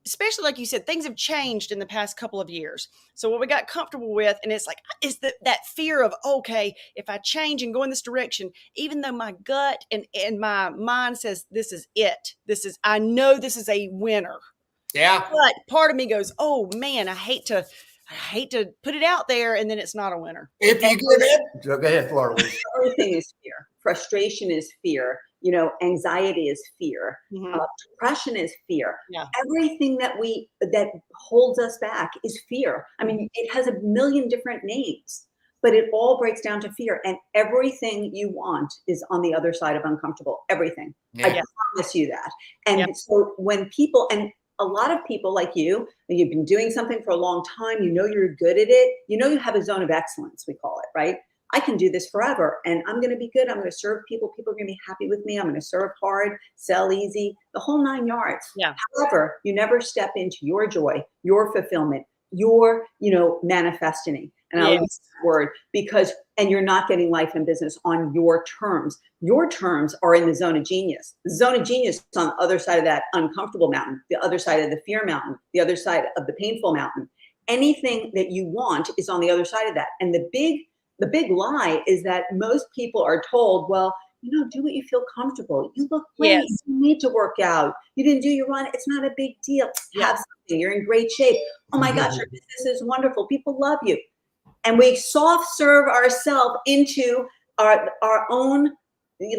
especially like you said, things have changed in the past couple of years. So what we got comfortable with, and it's like, is that fear of, okay, if I change and go in this direction, even though my gut and my mind says this is it, I know this is a winner. Yeah. But part of me goes, oh man, I hate to put it out there, and then it's not a winner. If you go ahead, Florida. Everything is fear. Frustration is fear. Anxiety is fear. Depression is fear. Yeah. Everything that holds us back is fear. I mean, it has a million different names, but it all breaks down to fear. And everything you want is on the other side of uncomfortable. Everything. Yeah. I promise you that. And so when people, and a lot of people like you've been doing something for a long time, you're good at it, you have a zone of excellence, we call it, right? I can do this forever, and I'm going to be good. I'm going to serve people. People are going to be happy with me. I'm going to serve hard, sell easy, the whole 9 yards. Yeah. However, you never step into your joy, your fulfillment, your, manifesting. And I'll use that word because, and you're not getting life and business on your terms. Your terms are in the zone of genius. The zone of genius is on the other side of that uncomfortable mountain, the other side of the fear mountain, the other side of the painful mountain. Anything that you want is on the other side of that. And the big lie is that most people are told, well, do what you feel comfortable. You look great. Yes. You need to work out. You didn't do your run. It's not a big deal. Have something. You're in great shape. Oh my gosh, your business is wonderful. People love you. And we soft serve ourselves into our own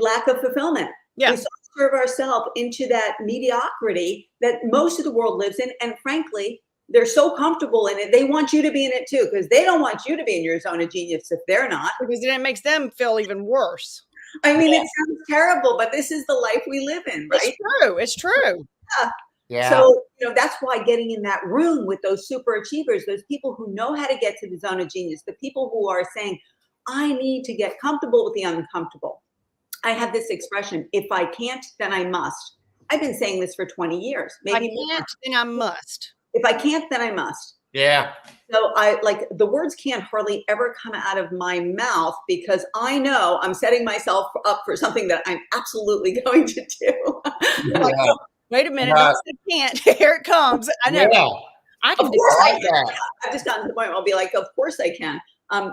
lack of fulfillment. Yeah. We soft serve ourselves into that mediocrity that most of the world lives in. And frankly, they're so comfortable in it. They want you to be in it too, because they don't want you to be in your zone of genius if they're not. Because then it makes them feel even worse. I mean, it sounds terrible, but this is the life we live in, right? It's true. It's true. Yeah. So, that's why getting in that room with those super achievers, those people who know how to get to the zone of genius, the people who are saying, I need to get comfortable with the uncomfortable. I have this expression, if I can't, then I must. I've been saying this for 20 years. Maybe if I can't, then I must. If I can't, then I must. Yeah. So the words can't hardly ever come out of my mouth because I know I'm setting myself up for something that I'm absolutely going to do. Yeah. Wait a minute. Don't say can't. Here it comes. I know. Yeah. I can Of do course that. I can. I've just gotten to the point where I'll be like, of course I can. I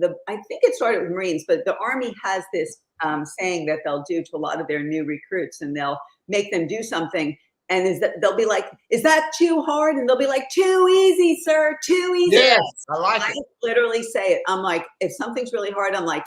think it started with Marines, but the Army has this saying that they'll do to a lot of their new recruits, and they'll make them do something. And they'll be like, is that too hard? And they'll be like, too easy, sir, too easy. Yes, I like it. I literally say it. I'm like, if something's really hard, I'm like,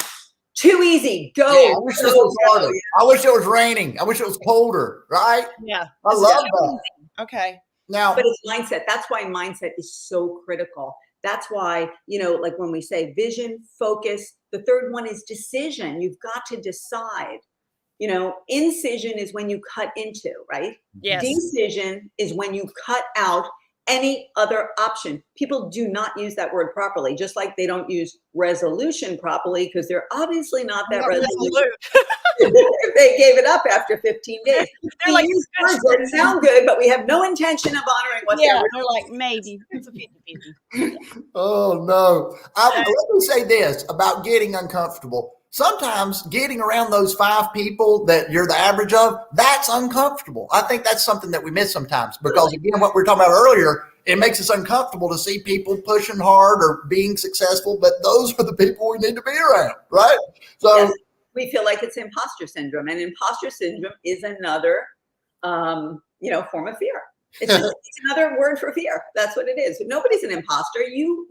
too easy, go. Yeah, I wish it was harder. I wish it was raining. I wish it was colder, right? Yeah. I love that. Okay. Now, but it's mindset. That's why mindset is so critical. That's why, like when we say vision, focus, the third one is decision. You've got to decide. Incision is when you cut into, right? Yes. Decision is when you cut out any other option. People do not use that word properly, just like they don't use resolution properly because they're obviously not that resolute. They gave it up after 15 days. They're like, use words that sound good, but we have no intention of honoring what they're like, maybe. It's a 50-50. Oh, no. Let me say this about getting uncomfortable. Sometimes getting around those 5 people that you're the average of, that's uncomfortable. I think that's something that we miss sometimes because, again, what we were talking about earlier, it makes us uncomfortable to see people pushing hard or being successful, but those are the people we need to be around, right? So yes, we feel like it's imposter syndrome, and imposter syndrome is another, form of fear. It's another word for fear. That's what it is. Nobody's an imposter. You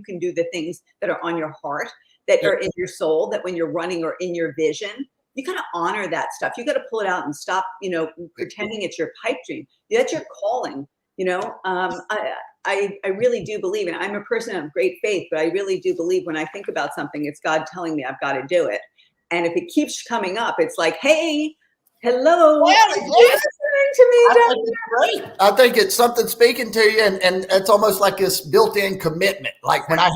can do the things that are on your heart, that are in your soul, that when you're running or in your vision, you got to honor that stuff. You got to pull it out and stop, pretending it's your pipe dream. That's your calling. I really do believe, and I'm a person of great faith, but I really do believe when I think about something, it's God telling me I've got to do it. And if it keeps coming up, it's like, hey, hello. Yes. To me, I think it's great. I think it's something speaking to you, and it's almost like this built-in commitment. Like when I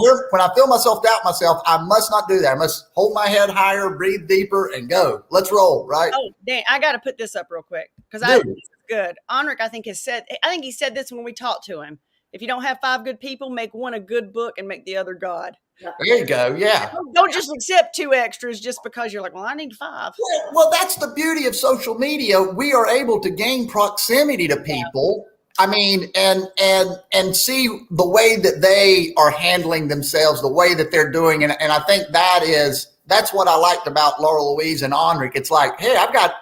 feel myself doubt myself, I must not do that. I must hold my head higher, breathe deeper, and go. Let's roll, right? Oh, dang, I got to put this up real quick because this is good. Onric, I think he said this when we talked to him. If you don't have 5 good people, make one a good book and make the other God. There you go. Yeah. Don't just accept 2 extras just because you're like, well, I need 5. Well, that's the beauty of social media. We are able to gain proximity to people. I mean, and see the way that they are handling themselves, the way that they're doing. And I think that's what I liked about Laura Louise and Onric. It's like, hey, I've got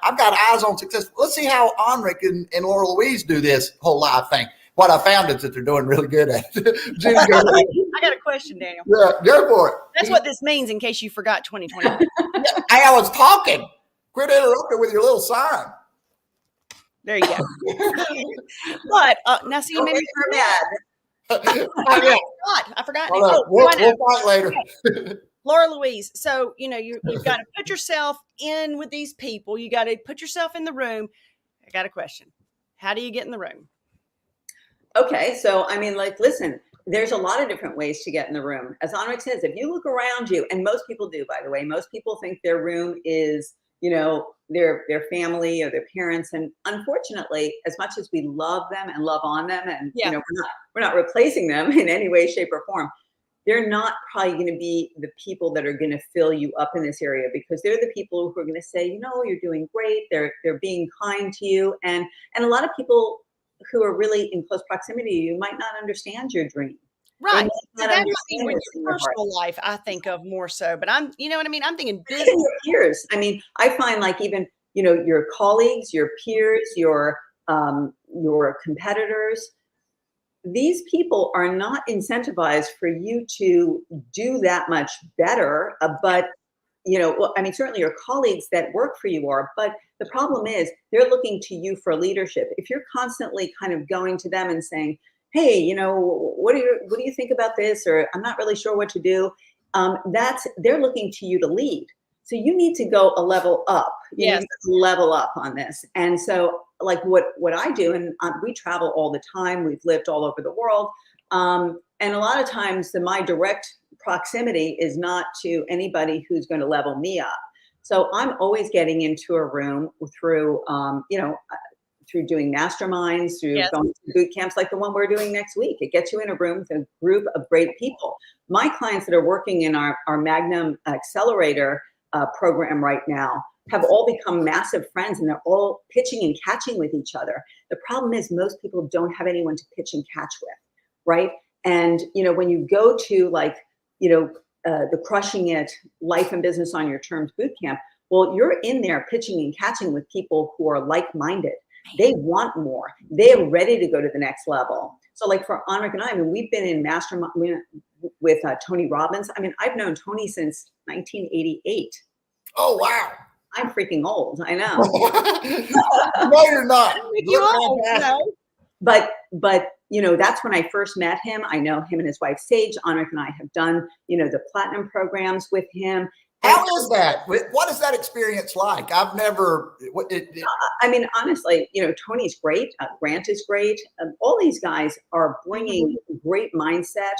eyes on success. Let's see how Onric and Laura Louise do this whole life thing. What I found is that they're doing really good at it. I got a question, Daniel. Yeah, go for it. That's what this means in case you forgot 2020. I was talking. Quit interrupting with your little sign. There you go. But now, see, you made me mad. I forgot. We'll fight later. Laura Louise. So, you've got to put yourself in with these people. You got to put yourself in the room. I got a question. How do you get in the room? Okay, so listen, there's a lot of different ways to get in the room. As Onric says, if you look around you, and most people do, by the way, most people think their room is, their family or their parents. And unfortunately, as much as we love them and love on them, and we're not replacing them in any way, shape, or form, they're not probably going to be the people that are going to fill you up in this area, because they're the people who are going to say, you know, you're doing great. They're being kind to you. And a lot of people who are really in close proximity to you might not understand your dream. Right. They might That not might be understand with what's in your your heart. personal life, I think of more so. But I'm, you know what I mean? I'm thinking business. Even your peers. I mean, I find like even, you know, your colleagues, your peers, your competitors, these people are not incentivized for you to do that much better. But, you know, well, I mean, certainly your colleagues that work for you are, but the problem is they're looking to you for leadership. If you're constantly kind of going to them and saying, hey, you know, what do you think about this? Or I'm not really sure what to do. They're looking to you to lead. So you need to go a level up. You need to level up on this. And so like what I do, and we travel all the time. We've lived all over the world. And a lot of times my direct proximity is not to anybody who's going to level me up. So I'm always getting into a room through, you know, through doing masterminds, through going to boot camps like the one we're doing next week. It gets you in a room with a group of great people. My clients that are working in our Magnum Accelerator program right now have all become massive friends, and they're all pitching and catching with each other. The problem is most people don't have anyone to pitch and catch with, right? And, you know, when you go to like, you know, the Crushing It Life and Business on Your Terms boot camp, well, you're in there pitching and catching with people who are like-minded. They want more. They're ready to go to the next level. So like for Anrik and I mean, we've been in mastermind with Tony Robbins. I mean, I've known Tony since 1988. Oh, wow. I'm freaking old. I know. No, you're not. You old, you know? But you know, that's when I first met him. I know him and his wife Sage. Anrik and I have done, you know, the platinum programs with him. How is that? What is that experience like? I've never. I mean, honestly, you know, Tony's great. Grant is great. All these guys are bringing great mindset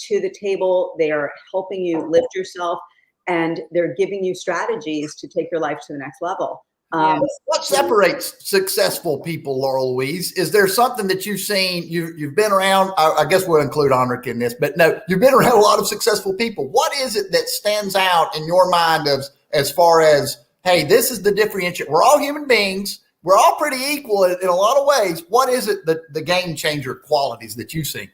to the table. They are helping you lift yourself, and they're giving you strategies to take your life to the next level. What separates successful people, Laura Louise? Is there something that you've seen? You've been around. I guess we'll include Anrik in this, but no, you've been around a lot of successful people. What is it that stands out in your mind as far as, hey, this is the differentiator? We're all human beings. We're all pretty equal in a lot of ways. What is it that the game changer qualities that you see?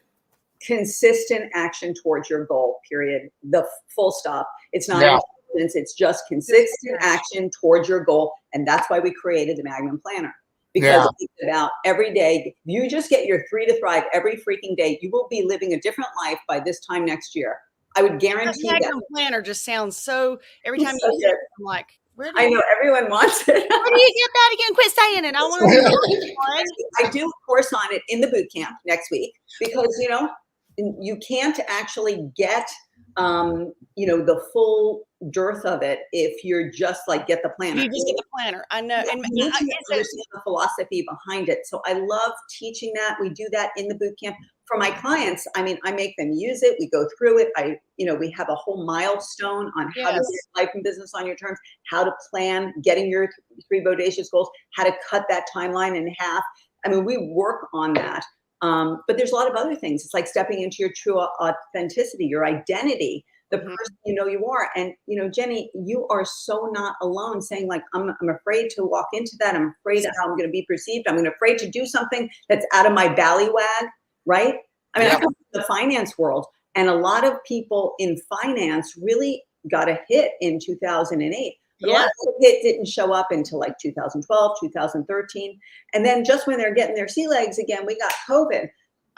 Consistent action towards your goal. Period. The full stop. It's not. It's just consistent action towards your goal. And that's why we created the Magnum Planner, because it's about every day. You just get your 3 to Thrive every freaking day. You will be living a different life by this time next year. I would guarantee that. Magnum Planner just sounds so, every time you say it, I'm like, I know everyone wants it. Where do you get that again? Quit saying it. I want to. I do a course on it in the boot camp next week, because, you know, you can't actually get, you know, the full dearth of it if you're just like, get the planner. You just get the planner. I know. And you need to understand the philosophy behind it. So I love teaching that. We do that in the boot camp. For my clients, I mean, I make them use it. We go through it. You know, we have a whole milestone on how to live life and business on your terms, how to plan getting your 3 bodacious goals, how to cut that timeline in half. I mean, we work on that. But there's a lot of other things. It's like stepping into your true authenticity, your identity, the person you know you are. And, you know, Jenny, you are so not alone saying like, I'm afraid to walk into that. I'm afraid of how I'm going to be perceived. I'm afraid to do something that's out of my ballywag, right? I mean, I come from the finance world, and a lot of people in finance really got a hit in 2008. But a lot of it didn't show up until like 2012, 2013. And then just when they're getting their sea legs again, we got COVID.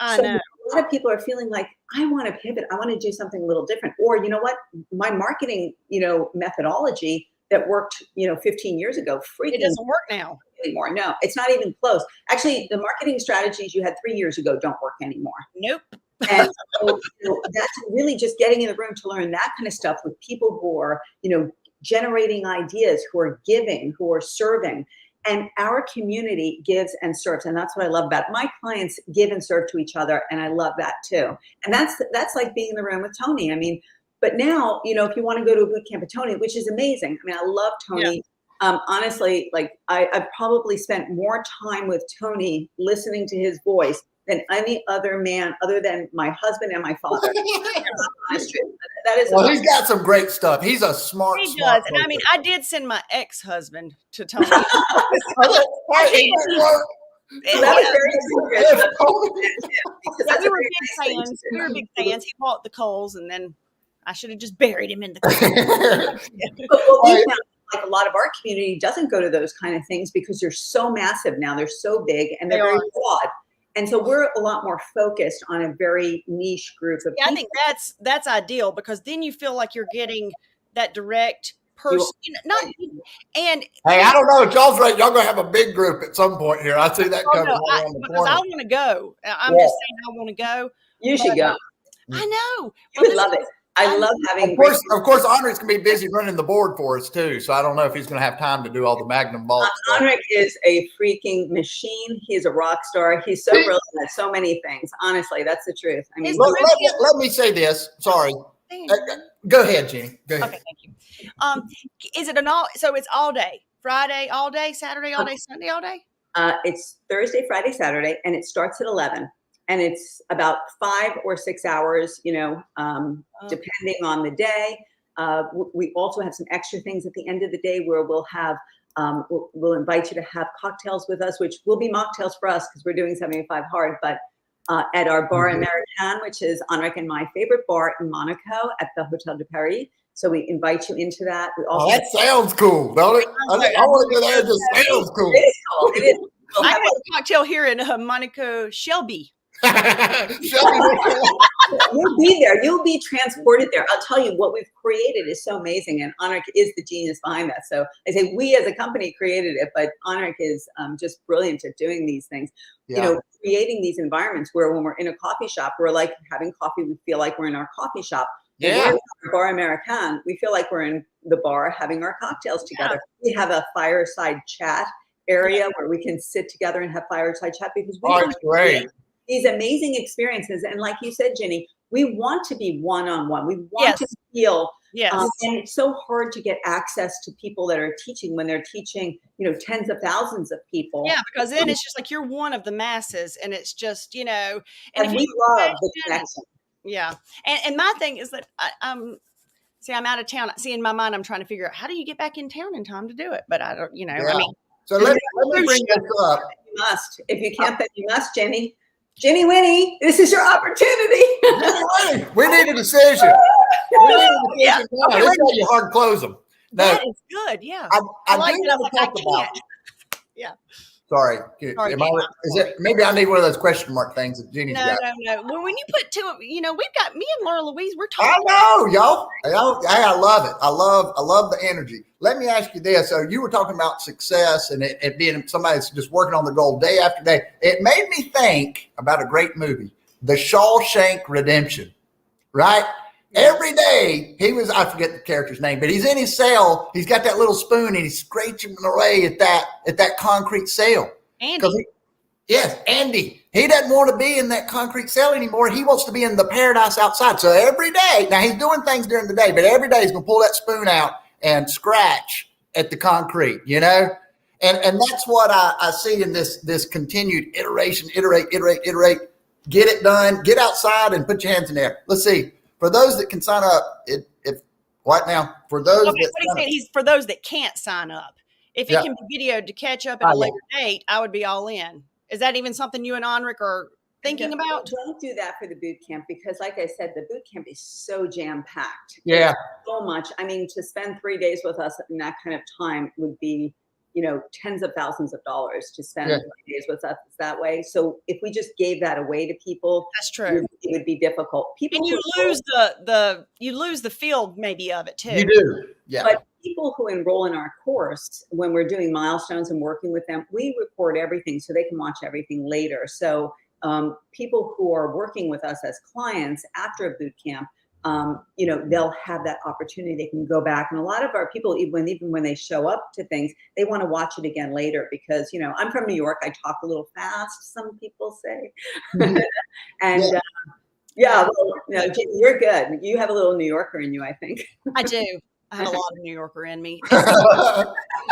I know. A lot of people are feeling like, I want to pivot. I want to do something a little different. Or, you know what, my marketing, you know, methodology that worked, you know, 15 years ago, it doesn't work now anymore. No, it's not even close. Actually, the marketing strategies you had 3 years ago don't work anymore. Nope. And so, you know, that's really just getting in the room to learn that kind of stuff with people who are, you know, generating ideas, who are giving, who are serving. And our community gives and serves. And that's what I love about it. My clients give and serve to each other. And I love that too. And that's like being in the room with Tony. I mean, but now, you know, if you want to go to a boot camp with Tony, which is amazing. I mean, I love Tony. Honestly, like I've probably spent more time with Tony listening to his voice than any other man other than my husband and my father. That is well, he's got some great stuff. He's a smart, He smart does. And I mean, I did send my ex-husband to Tony. Hey, it worked. So that was very secret. Yeah, we were big fans. We were big fans. He bought the coals, and then I should have just buried him in the coals. But what we found, like a lot of our community doesn't go to those kind of things because they're so massive now. They're so big and they're very broad. And so we're a lot more focused on a very niche group of people. I think that's ideal, because then you feel like you're getting that direct person. And hey, I don't know if y'all's right. Y'all gonna have a big group at some point here. I see that coming. Because I want to go. I'm just saying I want to go. You should go. I know. You would love it. I love having. Of course, Andre's gonna be busy running the board for us too. So I don't know if he's gonna have time to do all the Magnum vault stuff. Andre is a freaking machine. He's a rock star. He's so brilliant at so many things. Honestly, that's the truth. I mean, let me say this. Sorry. Go ahead, Jenny. Go ahead. Okay, thank you. Is it so it's all day? Friday all day, Saturday all day, Sunday all day? It's Thursday, Friday, Saturday, and it starts at 11. And it's about 5 or 6 hours, depending on the day. We also have some extra things at the end of the day where we'll have, we'll invite you to have cocktails with us, which will be mocktails for us because we're doing 75 hard. But at our Bar Americain, which is Anrik and my favorite bar in Monaco at the Hotel de Paris. So we invite you into that. We also that sounds cool, don't it? I want to go there. It just sounds cool. It is cool. It is. I have a cocktail here in Monaco, Shelby. You'll be there. You'll be transported there. I'll tell you what we've created is so amazing, and Anrik is the genius behind that. So I say we as a company created it, but Anrik is just brilliant at doing these things. Yeah. Creating these environments where when we're in a coffee shop, we're like having coffee. We feel like we're in our coffee shop. Yeah. We're in Bar Americain. We feel like we're in the bar having our cocktails together. We have a fireside chat area where we can sit together and have fireside chat because we want great. These amazing experiences. And like you said, Jenny, we want to be one-on-one. We want to feel, and it's so hard to get access to people that are teaching when they're teaching, tens of thousands of people. Yeah, because then it's just like you're one of the masses, and it's just, and we love the connection. Yeah. And my thing is that I'm out of town. See, in my mind, I'm trying to figure out how do you get back in town in time to do it? But I don't, I mean. So let me bring this up. You must. If you can't, then you must, Jenny. Jenny Winny, this is your opportunity. We need a decision. This is how you hard close them. No, that is good. Yeah. I like that. I can't. Yeah. Sorry. Maybe I need one of those question mark things that Jenny's got. No. Well, when you put two, we've got me and Laura Louise. We're talking. I know, y'all. I love it. I love the energy. Let me ask you this. So you were talking about success and it being somebody that's just working on the goal day after day. It made me think about a great movie, The Shawshank Redemption, right? Every day I forget the character's name, but he's in his cell. He's got that little spoon and he's scratching away at that concrete cell. Andy. Andy. He doesn't want to be in that concrete cell anymore. He wants to be in the paradise outside. So every day, now he's doing things during the day, but every day he's going to pull that spoon out and scratch at the concrete, And that's what I see in this continued iteration, iterate, get it done, get outside and put your hands in there. Let's see. For those that can sign up, for those that can't sign up, if it can be videoed to catch up at a later date, I would be all in. Is that even something you and Anrik are thinking about? Don't do that for the boot camp because, like I said, the boot camp is so jam packed. Yeah, so much. I mean, to spend 3 days with us in that kind of time would be, tens of thousands of dollars to spend 3 days with us that way. So if we just gave that away to people, that's true. It would be difficult. And you lose the field maybe of it too. You do, yeah. But people who enroll in our course, when we're doing milestones and working with them, we record everything so they can watch everything later. So people who are working with us as clients after a boot camp, they'll have that opportunity. They can go back. And a lot of our people, even when they show up to things, they want to watch it again later because, I'm from New York. I talk a little fast, some people say. And you're good. You have a little New Yorker in you, I think. I do. I had a lot of New Yorker in me. I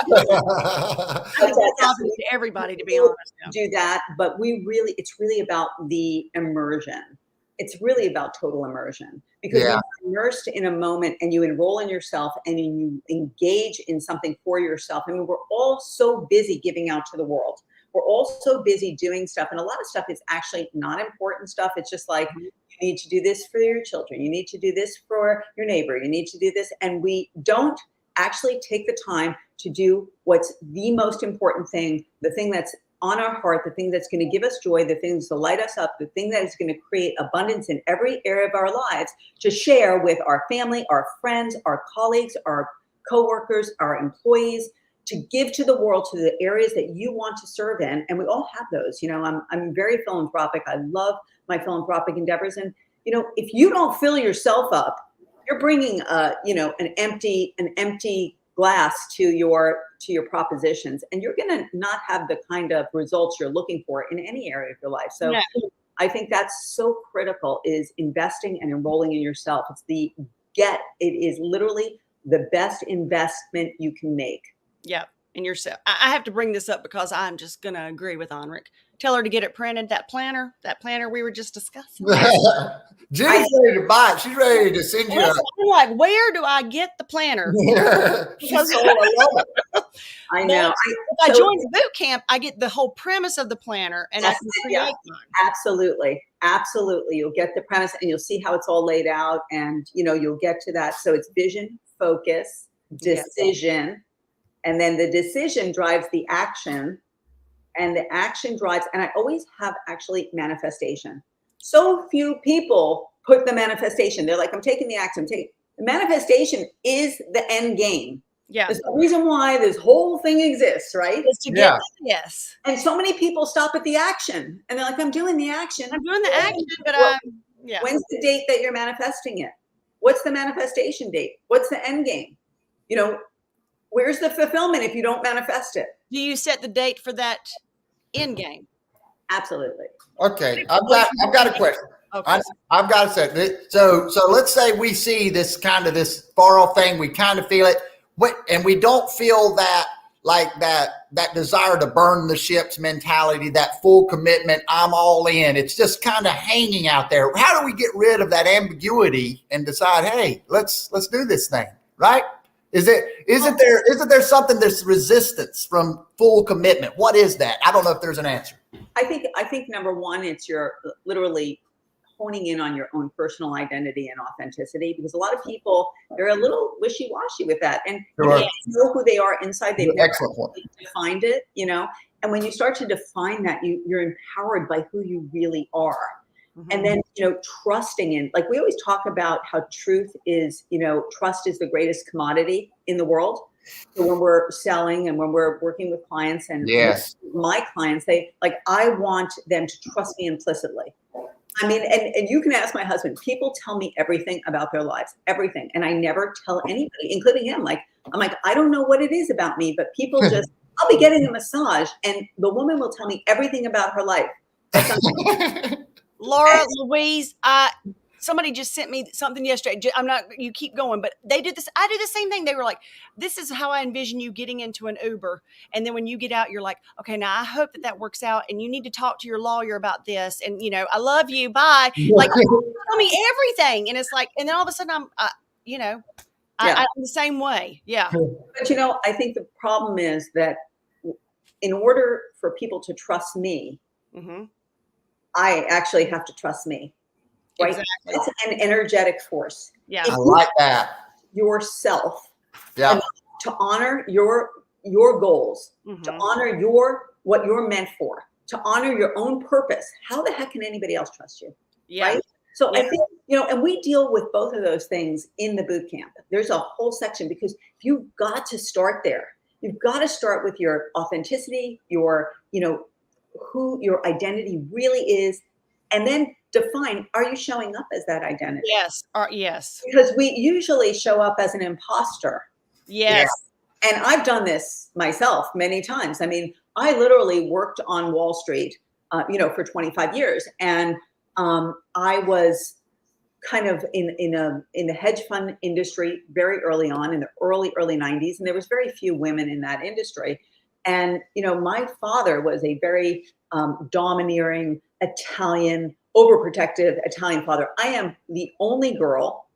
I think that's positive to everybody, to be honest. Do that, but it's really about the immersion. It's really about total immersion, because when you're immersed in a moment and you enroll in yourself and you engage in something for yourself. I mean, we're all so busy giving out to the world. We're all so busy doing stuff, and a lot of stuff is actually not important stuff. It's just like, you need to do this for your children. You need to do this for your neighbor. You need to do this. And we don't actually take the time to do what's the most important thing, the thing that's on our heart, the thing that's going to give us joy, the things to light us up, the thing that is going to create abundance in every area of our lives, to share with our family, our friends, our colleagues, our coworkers, our employees, to give to the world, to the areas that you want to serve in. And we all have those. You know, I'm very philanthropic. I love my philanthropic endeavors. And, you know, if you don't fill yourself up, you're bringing, an empty glass to your propositions, and you're going to not have the kind of results you're looking for in any area of your life. So no. I think that's so critical, is investing and enrolling in yourself. It is literally the best investment you can make. Yeah, in yourself. I have to bring this up because I'm just going to agree with Henrik. Tell her to get it printed, that planner we were just discussing. Jenny's ready to buy it. She's ready to send you. I'm like, where do I get the planner? She's so, I love it. I know. If I join the boot camp, I get the whole premise of the planner, and I can create one. Absolutely. You'll get the premise, and you'll see how it's all laid out, and you'll get to that. So it's vision, focus, decision, and then the decision drives the action, and the action drives. And I always have actually manifestation. So few people put the manifestation. They're like, I'm taking the action. The manifestation is the end game. Yeah. There's the reason why this whole thing exists, right? It's to get yes. And so many people stop at the action, and they're like, I'm doing the action. I'm doing the action, but when's the date that you're manifesting it? What's the manifestation date? What's the end game? Where's the fulfillment if you don't manifest it? Do you set the date for that end game? Absolutely. Okay, I've got a question. Okay. I've got to say, so let's say we see this far off thing, we kind of feel it, and we don't feel that desire to burn the ships mentality, that full commitment, I'm all in. It's just kind of hanging out there. How do we get rid of that ambiguity and decide, hey, let's do this thing, right? Isn't there something, there's resistance from full commitment? What is that? I don't know if there's an answer. I think number one, it's you're literally honing in on your own personal identity and authenticity, because a lot of people, they're a little wishy-washy with that, and they don't know who they are inside. They've never defined it, and when you start to define that, you're empowered by who you really are. Mm-hmm. And then, trusting in, like we always talk about how truth is, trust is the greatest commodity in the world. So when we're selling and when we're working with clients and my clients, I want them to trust me implicitly. I mean, and you can ask my husband, people tell me everything about their lives, everything. And I never tell anybody, including him. I'm like, I don't know what it is about me, but people just, I'll be getting a massage and the woman will tell me everything about her life. Laura, Louise, somebody just sent me something yesterday. You keep going, but they did this. I did the same thing. They were like, this is how I envision you getting into an Uber. And then when you get out, you're like, okay, now I hope that works out. And you need to talk to your lawyer about this. And, I love you. Bye. Like, tell me everything. And it's like, and then all of a sudden I'm the same way. Yeah. But, I think the problem is that in order for people to trust me, mm-hmm. I actually have to trust me. Right? Exactly. It's an energetic force. Yeah. I like that. Yourself. Yeah. To honor your goals, mm-hmm. to honor what you're meant for, to honor your own purpose. How the heck can anybody else trust you? Yeah. Right? So I think, and we deal with both of those things in the boot camp. There's a whole section because you've got to start there. You've got to start with your authenticity, your, who your identity really is, and then define, are you showing up as that identity? Yes. Yes. Because we usually show up as an imposter. Yes. Yeah. And I've done this myself many times. I mean, I literally worked on Wall Street, for 25 years. And I was kind of in the hedge fund industry very early on in the early 90s, and there was very few women in that industry. And my father was a very domineering Italian, overprotective Italian father. I am the only girl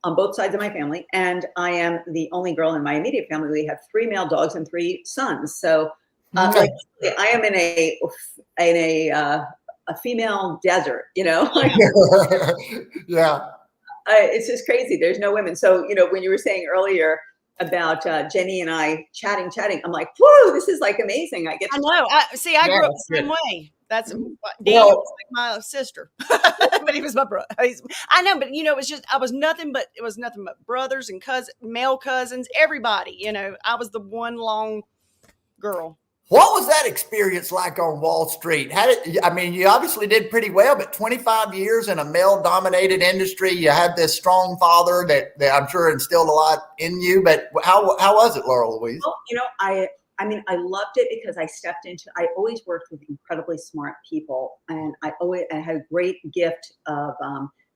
on both sides of my family, and I am the only girl in my immediate family. We have 3 male dogs and 3 sons. So, like, I am in a female desert. Yeah. It's just crazy. There's no women. So, when you were saying earlier about Jenny and I chatting, I'm like, whoa, this is like amazing. I know. I grew up the same way. That's Daniel was like my sister, but he was my brother. I know, but it was nothing but brothers and male cousins, everybody. I was the one long girl. What was that experience like on Wall Street? You obviously did pretty well, but 25 years in a male-dominated industry, you had this strong father that I'm sure instilled a lot in you. But how was it, Laura Louise? Well, I loved it because I always worked with incredibly smart people, and I had a great gift of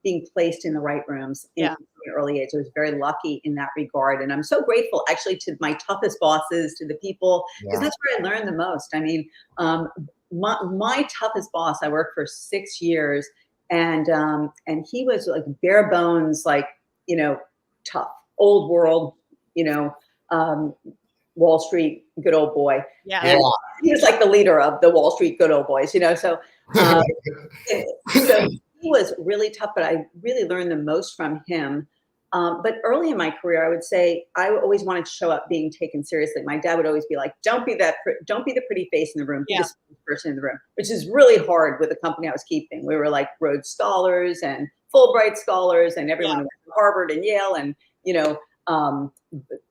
being placed in the right rooms in an early age. I was very lucky in that regard. And I'm so grateful actually to my toughest bosses, to the people, because that's where I learned the most. I mean, my toughest boss, I worked for 6 years, and he was like bare bones, like, tough, old world, Wall Street, good old boy. Yeah. And he was like the leader of the Wall Street good old boys, so, so he was really tough, but I really learned the most from him. But early in my career, I would say I always wanted to show up being taken seriously. My dad would always be like, don't be the pretty face in the room, be the person in the room, which is really hard with the company I was keeping. We were like Rhodes Scholars and Fulbright Scholars, and everyone went to Harvard and Yale and,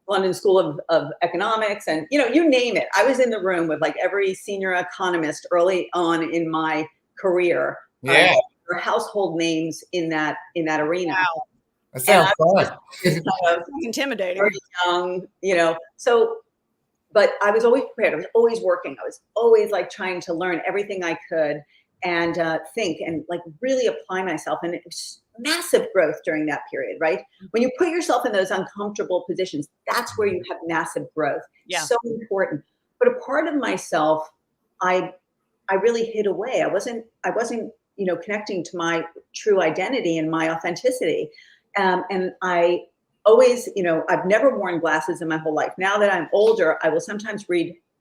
London School of Economics, and, you name it. I was in the room with like every senior economist early on in my career. Yeah. Household names in that arena. Wow. That sounds fun. Intimidating. Very young, so, but I was always prepared. I was always working. I was always like trying to learn everything I could and think and like really apply myself. And it was massive growth during that period, right? When you put yourself in those uncomfortable positions, that's where you have massive growth. Yeah. So important. But a part of myself, I really hid away. I wasn't connecting to my true identity and my authenticity. And I always, I've never worn glasses in my whole life. Now that I'm older, I will sometimes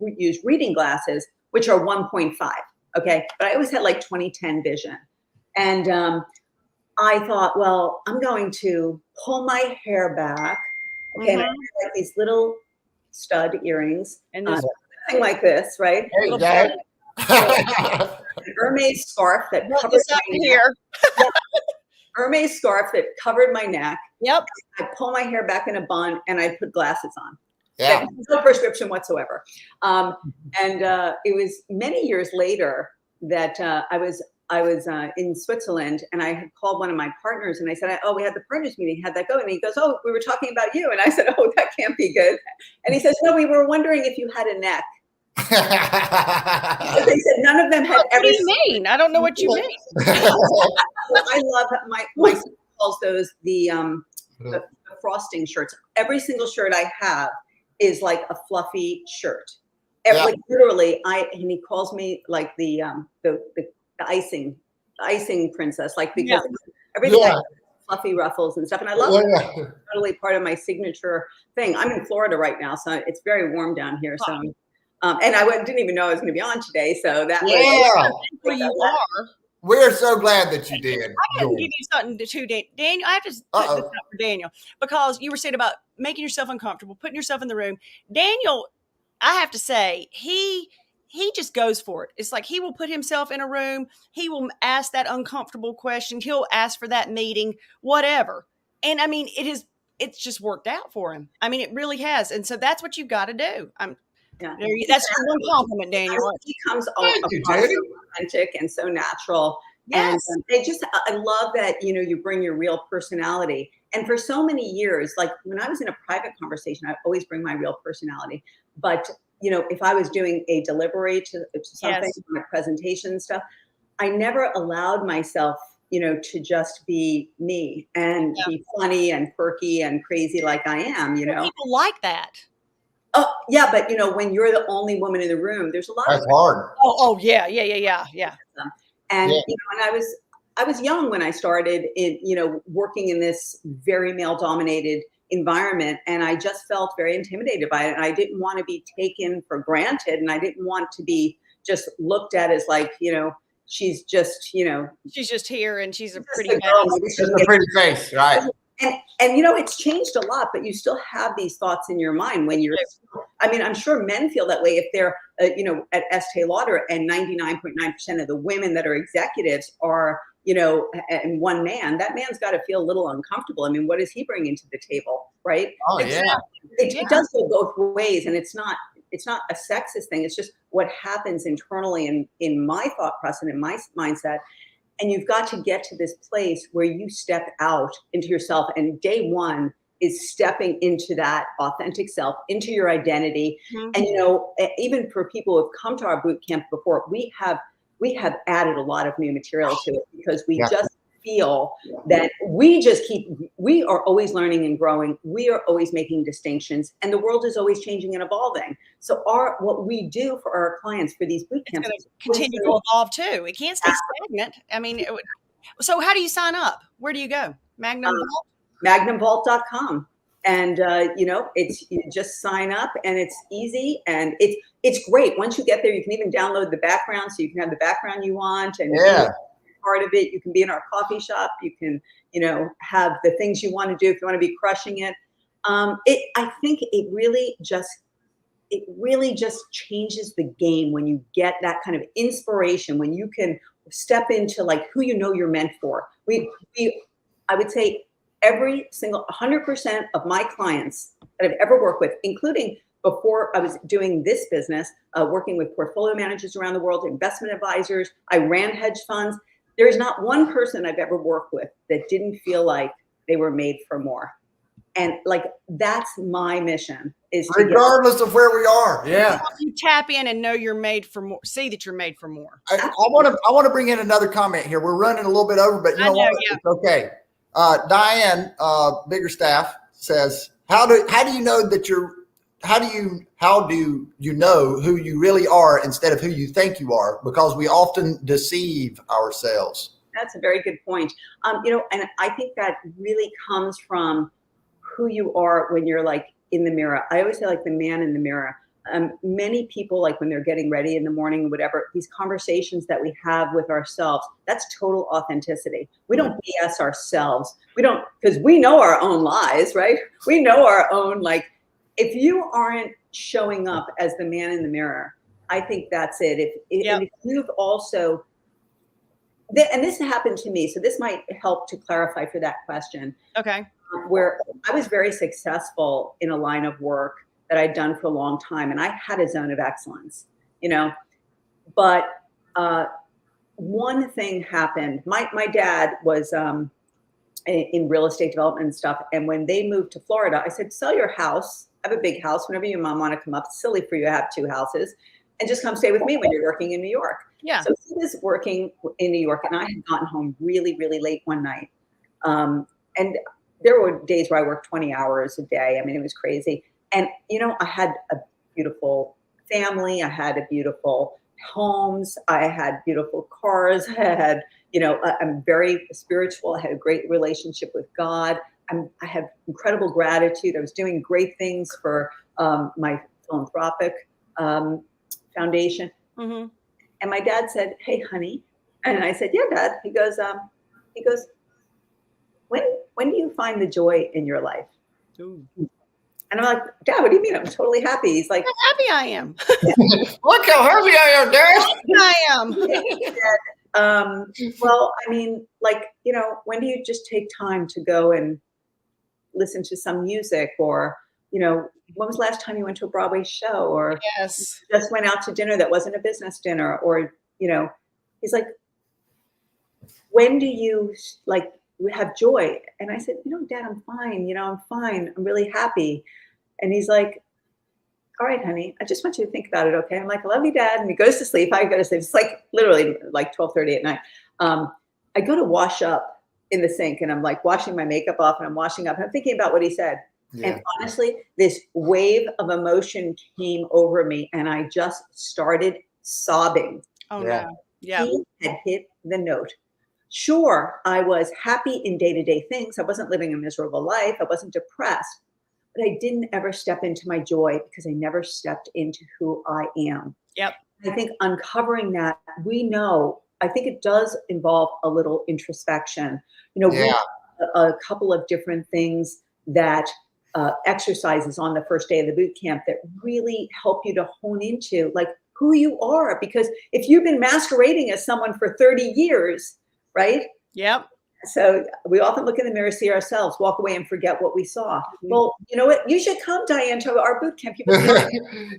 use reading glasses, which are 1.5. Okay. But I always had like 20/10 vision. And I thought, well, I'm going to pull my hair back. Okay. And I had like these little stud earrings and something like this, right? There you go. An Hermes scarf that covered my neck. Hermes scarf that covered my neck. Yep. I pull my hair back in a bun and I put glasses on. Yeah. No prescription whatsoever. And it was many years later that I was in Switzerland, and I had called one of my partners and I said, we had the partners meeting. How'd that go? And he goes, we were talking about you. And I said, that can't be good. And he says, no, we were wondering if you had a neck. They said none of them had What do you mean? I don't know what you mean. Well, I love my son calls those the frosting shirts. Every single shirt I have is like a fluffy shirt. Like literally, and he calls me like the icing princess, like because everything I have fluffy ruffles and stuff, and I love it. It's totally part of my signature thing. I'm in Florida right now, so it's very warm down here. So. And I didn't even know I was going to be on today, so that was where you are. We're so glad that you did. I got to give you something to Daniel. I have to put this up for Daniel, because you were saying about making yourself uncomfortable, putting yourself in the room. Daniel, I have to say, he just goes for it. It's like he will put himself in a room. He will ask that uncomfortable question. He'll ask for that meeting, whatever. And I mean, it's just worked out for him. I mean, it really has. And so that's what you've got to do. That's one compliment, Daniel. He comes authentic and so natural. Yes. And I love that, you bring your real personality. And for so many years, like when I was in a private conversation, I always bring my real personality. But, if I was doing a delivery to something, my presentation stuff, I never allowed myself to just be me and be funny and quirky and crazy like I am, People like that. Oh, yeah. But, when you're the only woman in the room, there's a lot That's of hard. Oh, yeah. And, and I was young when I started in, working in this very male dominated environment. And I just felt very intimidated by it. And I didn't want to be taken for granted. And I didn't want to be just looked at as like, she's just, she's just here and she's a pretty girl. Just a pretty face, right? And it's changed a lot, but you still have these thoughts in your mind when you're, I mean, I'm sure men feel that way if they're, at Estee Lauder and 99.9% of the women that are executives are, and one man, that man's got to feel a little uncomfortable. I mean, what is he bringing to the table? Right. Oh, yeah. It does go both ways. And it's not a sexist thing. It's just what happens internally in my thought process and in my mindset. And you've got to get to this place where you step out into yourself. And day one is stepping into that authentic self, into your identity. Mm-hmm. And, even for people who have come to our boot camp before, we have added a lot of new material to it because we just feel that we are always learning and growing. We are always making distinctions, and the world is always changing and evolving. So what we do for our clients for these boot camps is continue to evolve too. It can't stay stagnant. I mean, so how do you sign up? Where do you go? Magnum Vault? MagnumVault.com. And, you just sign up and it's easy and it's great. Once you get there, you can even download the background so you can have the background you want and part of it. You can be in our coffee shop. You can, have the things you want to do if you want to be crushing it. I think it really just changes the game when you get that kind of inspiration, when you can step into like who you're meant for. I would say every single 100% of my clients that I've ever worked with, including before I was doing this business, working with portfolio managers around the world, investment advisors, I ran hedge funds. There is not one person I've ever worked with that didn't feel like they were made for more. And like, that's my mission is regardless of where we are. Yeah. You tap in and know you're made for more. See that you're made for more. I want to bring in another comment here. We're running a little bit over, but you know what? Yeah. It's okay. Diane Biggerstaff says, how do you know that how do you know who you really are instead of who you think you are? Because we often deceive ourselves. That's a very good point. And I think that really comes from who you are when you're like in the mirror. I always say like the man in the mirror. Many people, like when they're getting ready in the morning, whatever, these conversations that we have with ourselves, that's total authenticity. We don't BS ourselves. We don't, because we know our own lies, right? We know our own, like, if you aren't showing up as the man in the mirror, I think that's it. And if you've also, and this happened to me, so this might help to clarify for that question. Okay. Where I was very successful in a line of work that I'd done for a long time. And I had a zone of excellence, but one thing happened. My dad was in real estate development and stuff. And when they moved to Florida, I said, sell your house. I have a big house. Whenever your mom want to come up, it's silly for you to have two houses, and just come stay with me when you're working in New York. Yeah. So he was working in New York and I had gotten home really, really late one night. And there were days where I worked 20 hours a day. I mean, it was crazy. And, I had a beautiful family. I had a beautiful homes. I had beautiful cars. I had, I'm very spiritual. I had a great relationship with God. I have incredible gratitude. I was doing great things for my philanthropic foundation. Mm-hmm. And my dad said, hey, honey. And I said, yeah, Dad. He goes, when do you find the joy in your life? Ooh. And I'm like, Dad, what do you mean? I'm totally happy. He's like, how happy I am. Look how happy I am, Dad. I am. Well, I mean, like, when do you just take time to go and listen to some music, or, when was the last time you went to a Broadway show, or yes, just went out to dinner that wasn't a business dinner, or, he's like, when do you like have joy? And I said, Dad, I'm fine. I'm fine. I'm really happy. And he's like, all right, honey, I just want you to think about it. Okay. I'm like, I love you, Dad. And he goes to sleep. I go to sleep. It's like literally like 12:30 at night. I I go to wash up in the sink and I'm like washing my makeup off and I'm washing up and I'm thinking about what he said. Yeah. And honestly, this wave of emotion came over me and I just started sobbing. Oh Yeah. no. Yeah. He had hit the note. Sure, I was happy in day-to-day things. I wasn't living a miserable life. I wasn't depressed, but I didn't ever step into my joy because I never stepped into who I am. Yep. I think uncovering that, we know, I think it does involve a little introspection. You know, we Yeah. have a couple of different things that exercises on the first day of the boot camp that really help you to hone into like who you are. Because if you've been masquerading as someone for 30 years, right? Yep. So we often look in the mirror, see ourselves, walk away and forget what we saw. Well, you know what? You should come, Diane, to our boot camp.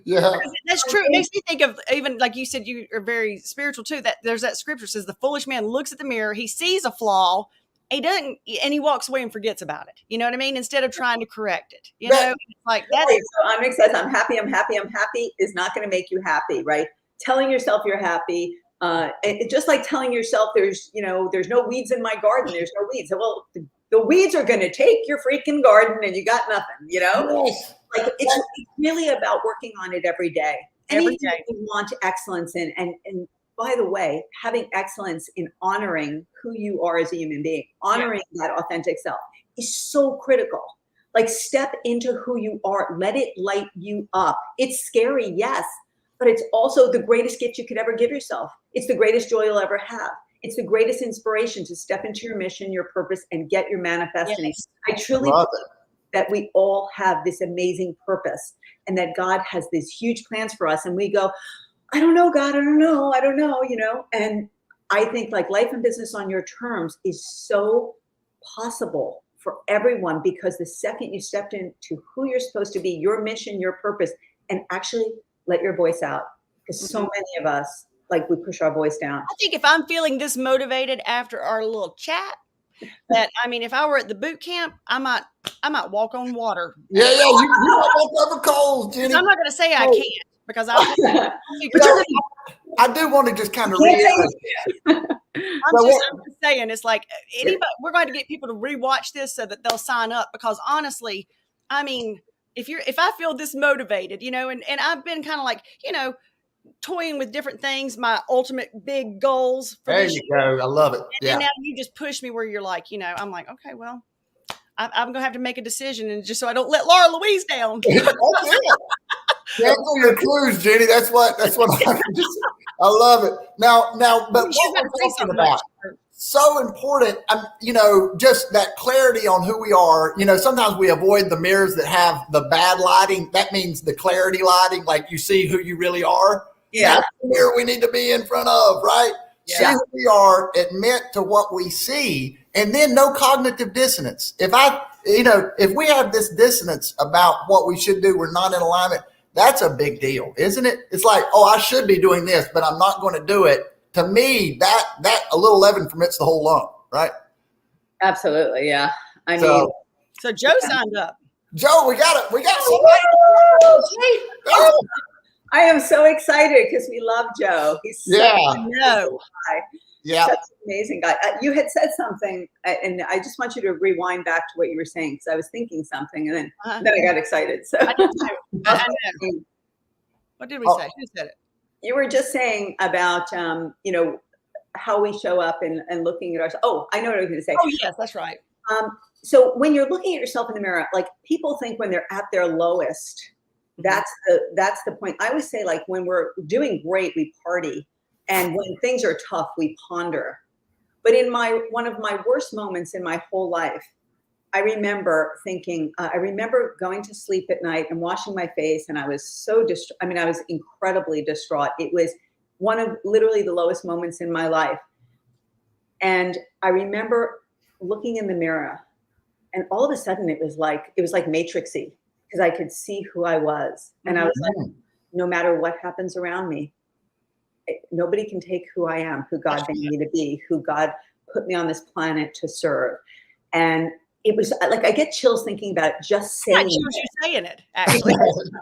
Yeah. That's true. It makes me think of, even like you said, you are very spiritual too, that there's that scripture says the foolish man looks at the mirror, he sees a flaw, he doesn't, and he walks away and forgets about it. You know what I mean? Instead of trying to correct it. You know, like that's right. So I'm excited. I'm happy. I'm happy. I'm happy is not going to make you happy, right? Telling yourself you're happy, just like telling yourself there's no weeds in my garden. There's no weeds. Well, the weeds are going to take your freaking garden, and you got nothing. You know, Yes. like it's really about working on it every day. Every Anything day. you want excellence in, and by the way, having excellence in honoring who you are as a human being, honoring that authentic self is so critical. Like step into who you are, let it light you up. It's scary, yes, but it's also the greatest gift you could ever give yourself. It's the greatest joy you'll ever have. It's the greatest inspiration to step into your mission, your purpose, and get your manifesting. Yes. I truly Love believe that we all have this amazing purpose and that God has these huge plans for us. And we go, I don't know, God, I don't know, you know? And I think like life and business on your terms is so possible for everyone because the second you stepped into who you're supposed to be, your mission, your purpose, and actually let your voice out. Because so many of us, like we push our voice down. I think if I'm feeling this motivated after our little chat, that I mean, if I were at the boot camp, I might walk on water. Yeah, yeah. You might walk over coals, Jenny. I'm not going to say I can't because I do want to just kind of reiterate. I'm just saying, it's like anybody, we're going to get people to rewatch this so that they'll sign up because honestly, I mean, if I feel this motivated, you know, and I've been kind of like, you know, toying with different things, my ultimate big goals for There this you year. go. I love it. Yeah. And now you just push me where you're like, you know, I'm like, okay, well, I'm going to have to make a decision and just so I don't let Laura Louise down. That's it. Cancel your cruise, Jenny. That's what I love it. Now, but what we're talking about, so important, you know, just that clarity on who we are. You know, sometimes we avoid the mirrors that have the bad lighting. That means the clarity lighting, like you see who you really are. Yeah. That's the mirror we need to be in front of, right? Yeah. See who we are, admit to what we see, and then no cognitive dissonance. If we have this dissonance about what we should do, we're not in alignment. That's a big deal, isn't it? It's like, oh, I should be doing this, but I'm not going to do it. To me, that a little leaven ferments the whole lump, right? Absolutely, yeah. So Joe signed up. Joe, we got it. We got somebody. Oh, I am so excited because we love Joe. He's such a guy. Yeah. Such an amazing guy. You had said something, and I just want you to rewind back to what you were saying because I was thinking something, and then I got excited. So I did too. I know. What did we say? Who said it? You were just saying about you know, how we show up and looking at ourselves. Oh, I know what I was going to say. Oh yes, that's right. So when you're looking at yourself in the mirror, like people think when they're at their lowest, that's the point. I always say like when we're doing great, we party. And when things are tough, we ponder. But in one of my worst moments in my whole life, I remember thinking, I remember going to sleep at night and washing my face. And I was so I was incredibly distraught. It was one of literally the lowest moments in my life. And I remember looking in the mirror and all of a sudden it was like Matrixy because I could see who I was. And I was like, no matter what happens around me, nobody can take who I am, who God made me to be, who God put me on this planet to serve. And it was like, I get chills thinking about it, just Yeah, saying it shows it. you saying it, actually.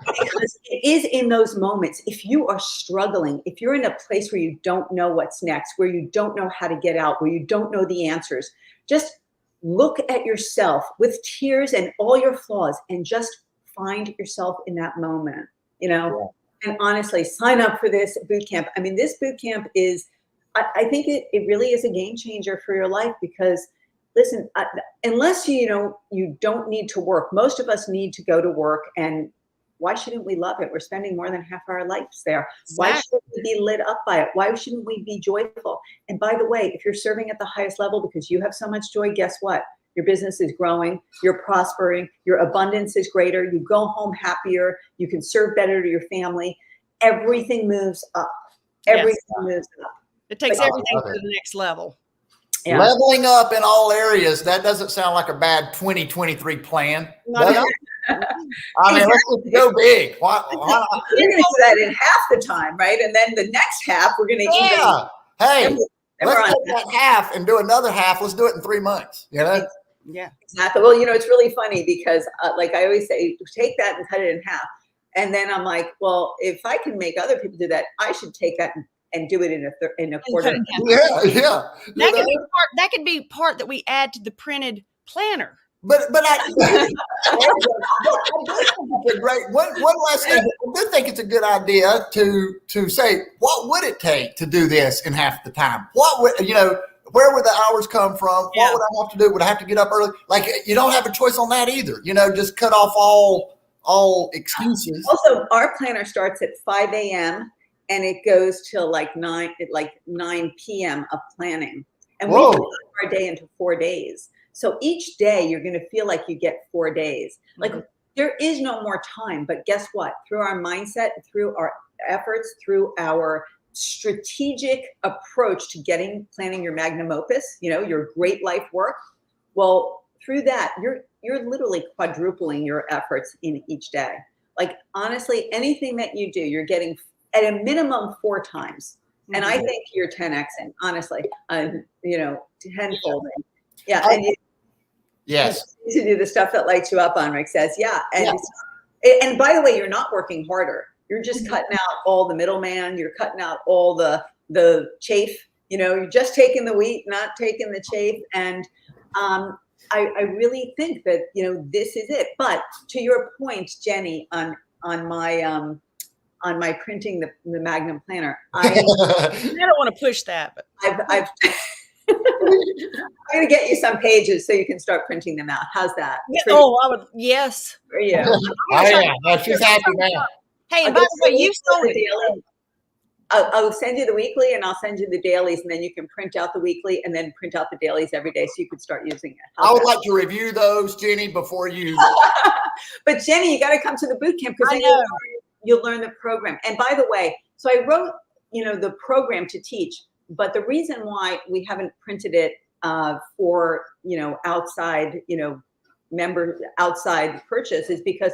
Because it is in those moments, if you are struggling, if you're in a place where you don't know what's next, where you don't know how to get out, where you don't know the answers, just look at yourself with tears and all your flaws and just find yourself in that moment, you know? Yeah. And honestly, sign up for this boot camp. I mean, this boot camp is, I think it really is a game changer for your life, because listen, unless you don't need to work. Most of us need to go to work, and why shouldn't we love it? We're spending more than half our lives there. Exactly. Why shouldn't we be lit up by it? Why shouldn't we be joyful? And by the way, if you're serving at the highest level because you have so much joy, guess what? Your business is growing, you're prospering, your abundance is greater, you go home happier, you can serve better to your family. Everything moves up. Everything moves up. It takes everything to the next level. Yeah. Leveling up in all areas. That doesn't sound like a bad 2023 plan. Not at all. I mean, let's go big. Why? We're going to do that in half the time, right? And then the next half, we're going to Hey, let's take that half and do another half. Let's do it in 3 months. You know? Yeah. Exactly. Well, it's really funny because, like I always say, take that and cut it in half. And then I'm like, well, if I can make other people do that, I should take that and do it in a quarter. Yeah. That could be part that we add to the printed planner. But I great. One last thing. I do think it's a good idea to say, what would it take to do this in half the time? What would where would the hours come from? Yeah. What would I have to do? Would I have to get up early? Like, you don't have a choice on that either. Just cut off all excuses. Also, our planner starts at 5 a.m. and it goes till like 9 p.m. of planning. And we divide our day into 4 days. So each day you're going to feel like you get 4 days. Like, there is no more time, but guess what? Through our mindset, through our efforts, through our strategic approach to planning your magnum opus, your great life work. Well, through that, you're literally quadrupling your efforts in each day. Like, honestly, anything that you do, you're getting at a minimum 4 times. And I think you're 10xing, honestly, tenfolding. Yeah. And yes. To do the stuff that lights you up, Rick says. Yeah. And by the way, you're not working harder. You're just cutting out all the middleman. You're cutting out all the chafe. You're just taking the wheat, not taking the chafe. And I really think that, this is it. But to your point, Jenny, on my printing the Magnum planner, I don't want to push that, but I'm going to get you some pages so you can start printing them out. How's that? Yeah, I would. Yes. For you. She's happy now. Hey, and by the way, you sold it. I'll send you the weekly and I'll send you the dailies, and then you can print out the weekly and then print out the dailies every day so you can start using it. I would like to review those, Jenny, before you. But Jenny, you got to come to the boot camp because you'll learn the program. And by the way, so I wrote, the program to teach, but the reason why we haven't printed it for, outside, outside purchase is because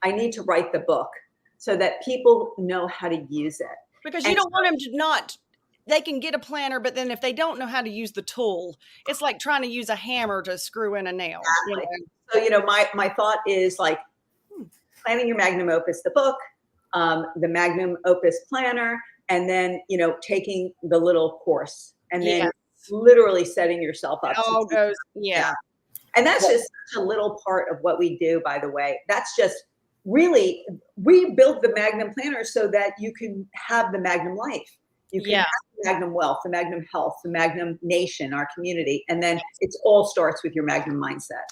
I need to write the book so that people know how to use it. Because you don't want them to they can get a planner, but then if they don't know how to use the tool, it's like trying to use a hammer to screw in a nail. Exactly. So, my thought is like planning your magnum opus, the book, the magnum opus planner, and then, taking the little course and then literally setting yourself up. It all goes, And that's just such a little part of what we do, by the way. That's just really, we built the Magnum Planner so that you can have the Magnum life. You can have the Magnum wealth, the Magnum health, the Magnum nation, our community. And then it all starts with your Magnum mindset.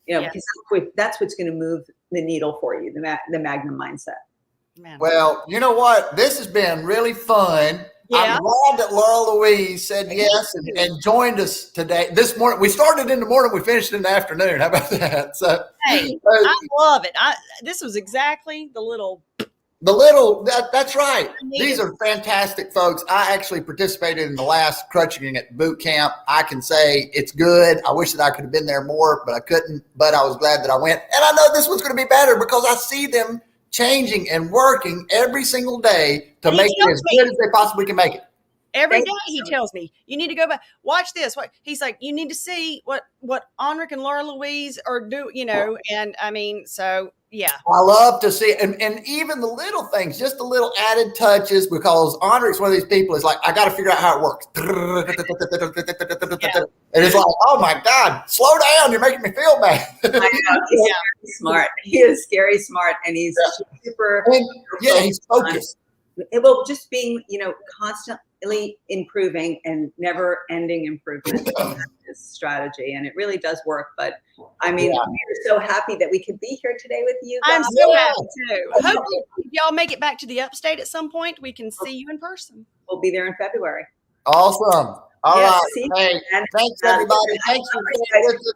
Because that's what's going to move the needle for you, the Magnum mindset. Man. Well, you know what? This has been really fun. Yeah. I'm glad that Laura Louise said yes and joined us today. This morning, we started in the morning, we finished in the afternoon. How about that? So, hey, I love it. This was exactly the little. That's right. These are fantastic folks. I actually participated in the last Crutching at boot camp. I can say it's good. I wish that I could have been there more, but I couldn't. But I was glad that I went. And I know this one's going to be better because I see them changing and working every single day to make it as good as they possibly can make it. Every Thank day he you. tells me, you need to go back, watch this. What he's like, you need to see what Henrik and Laura Louise are doing, you know. And I mean, so yeah. I love to see, and even the little things, just the little added touches, because Henrik's one of these people is like, I got to figure out how it works. Yeah. And it's like, oh my God, slow down. You're making me feel bad. I know, he's very smart. He is scary smart, and he's super. And, yeah, he's focused. Well, just being, you know, constantly improving and never ending improvement is his strategy, and it really does work. But I mean, we're so happy that we could be here today with you guys. I'm so happy too. Hopefully, if y'all make it back to the upstate at some point, we can see you in person. We'll be there in February. Awesome. All right. Hey, And, thanks, everybody. Thanks for being with us.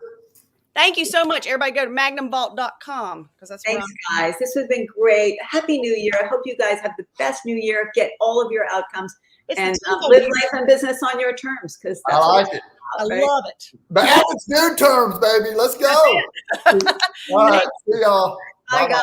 Thank you so much. Everybody go to magnumvault.com because that's thanks, guys. This has been great. Happy New Year. I hope you guys have the best New Year. Get all of your outcomes and live life and business on your terms, because I like it. I love it. But Alex, new terms, baby. Let's go. All right. See y'all. Bye, guys.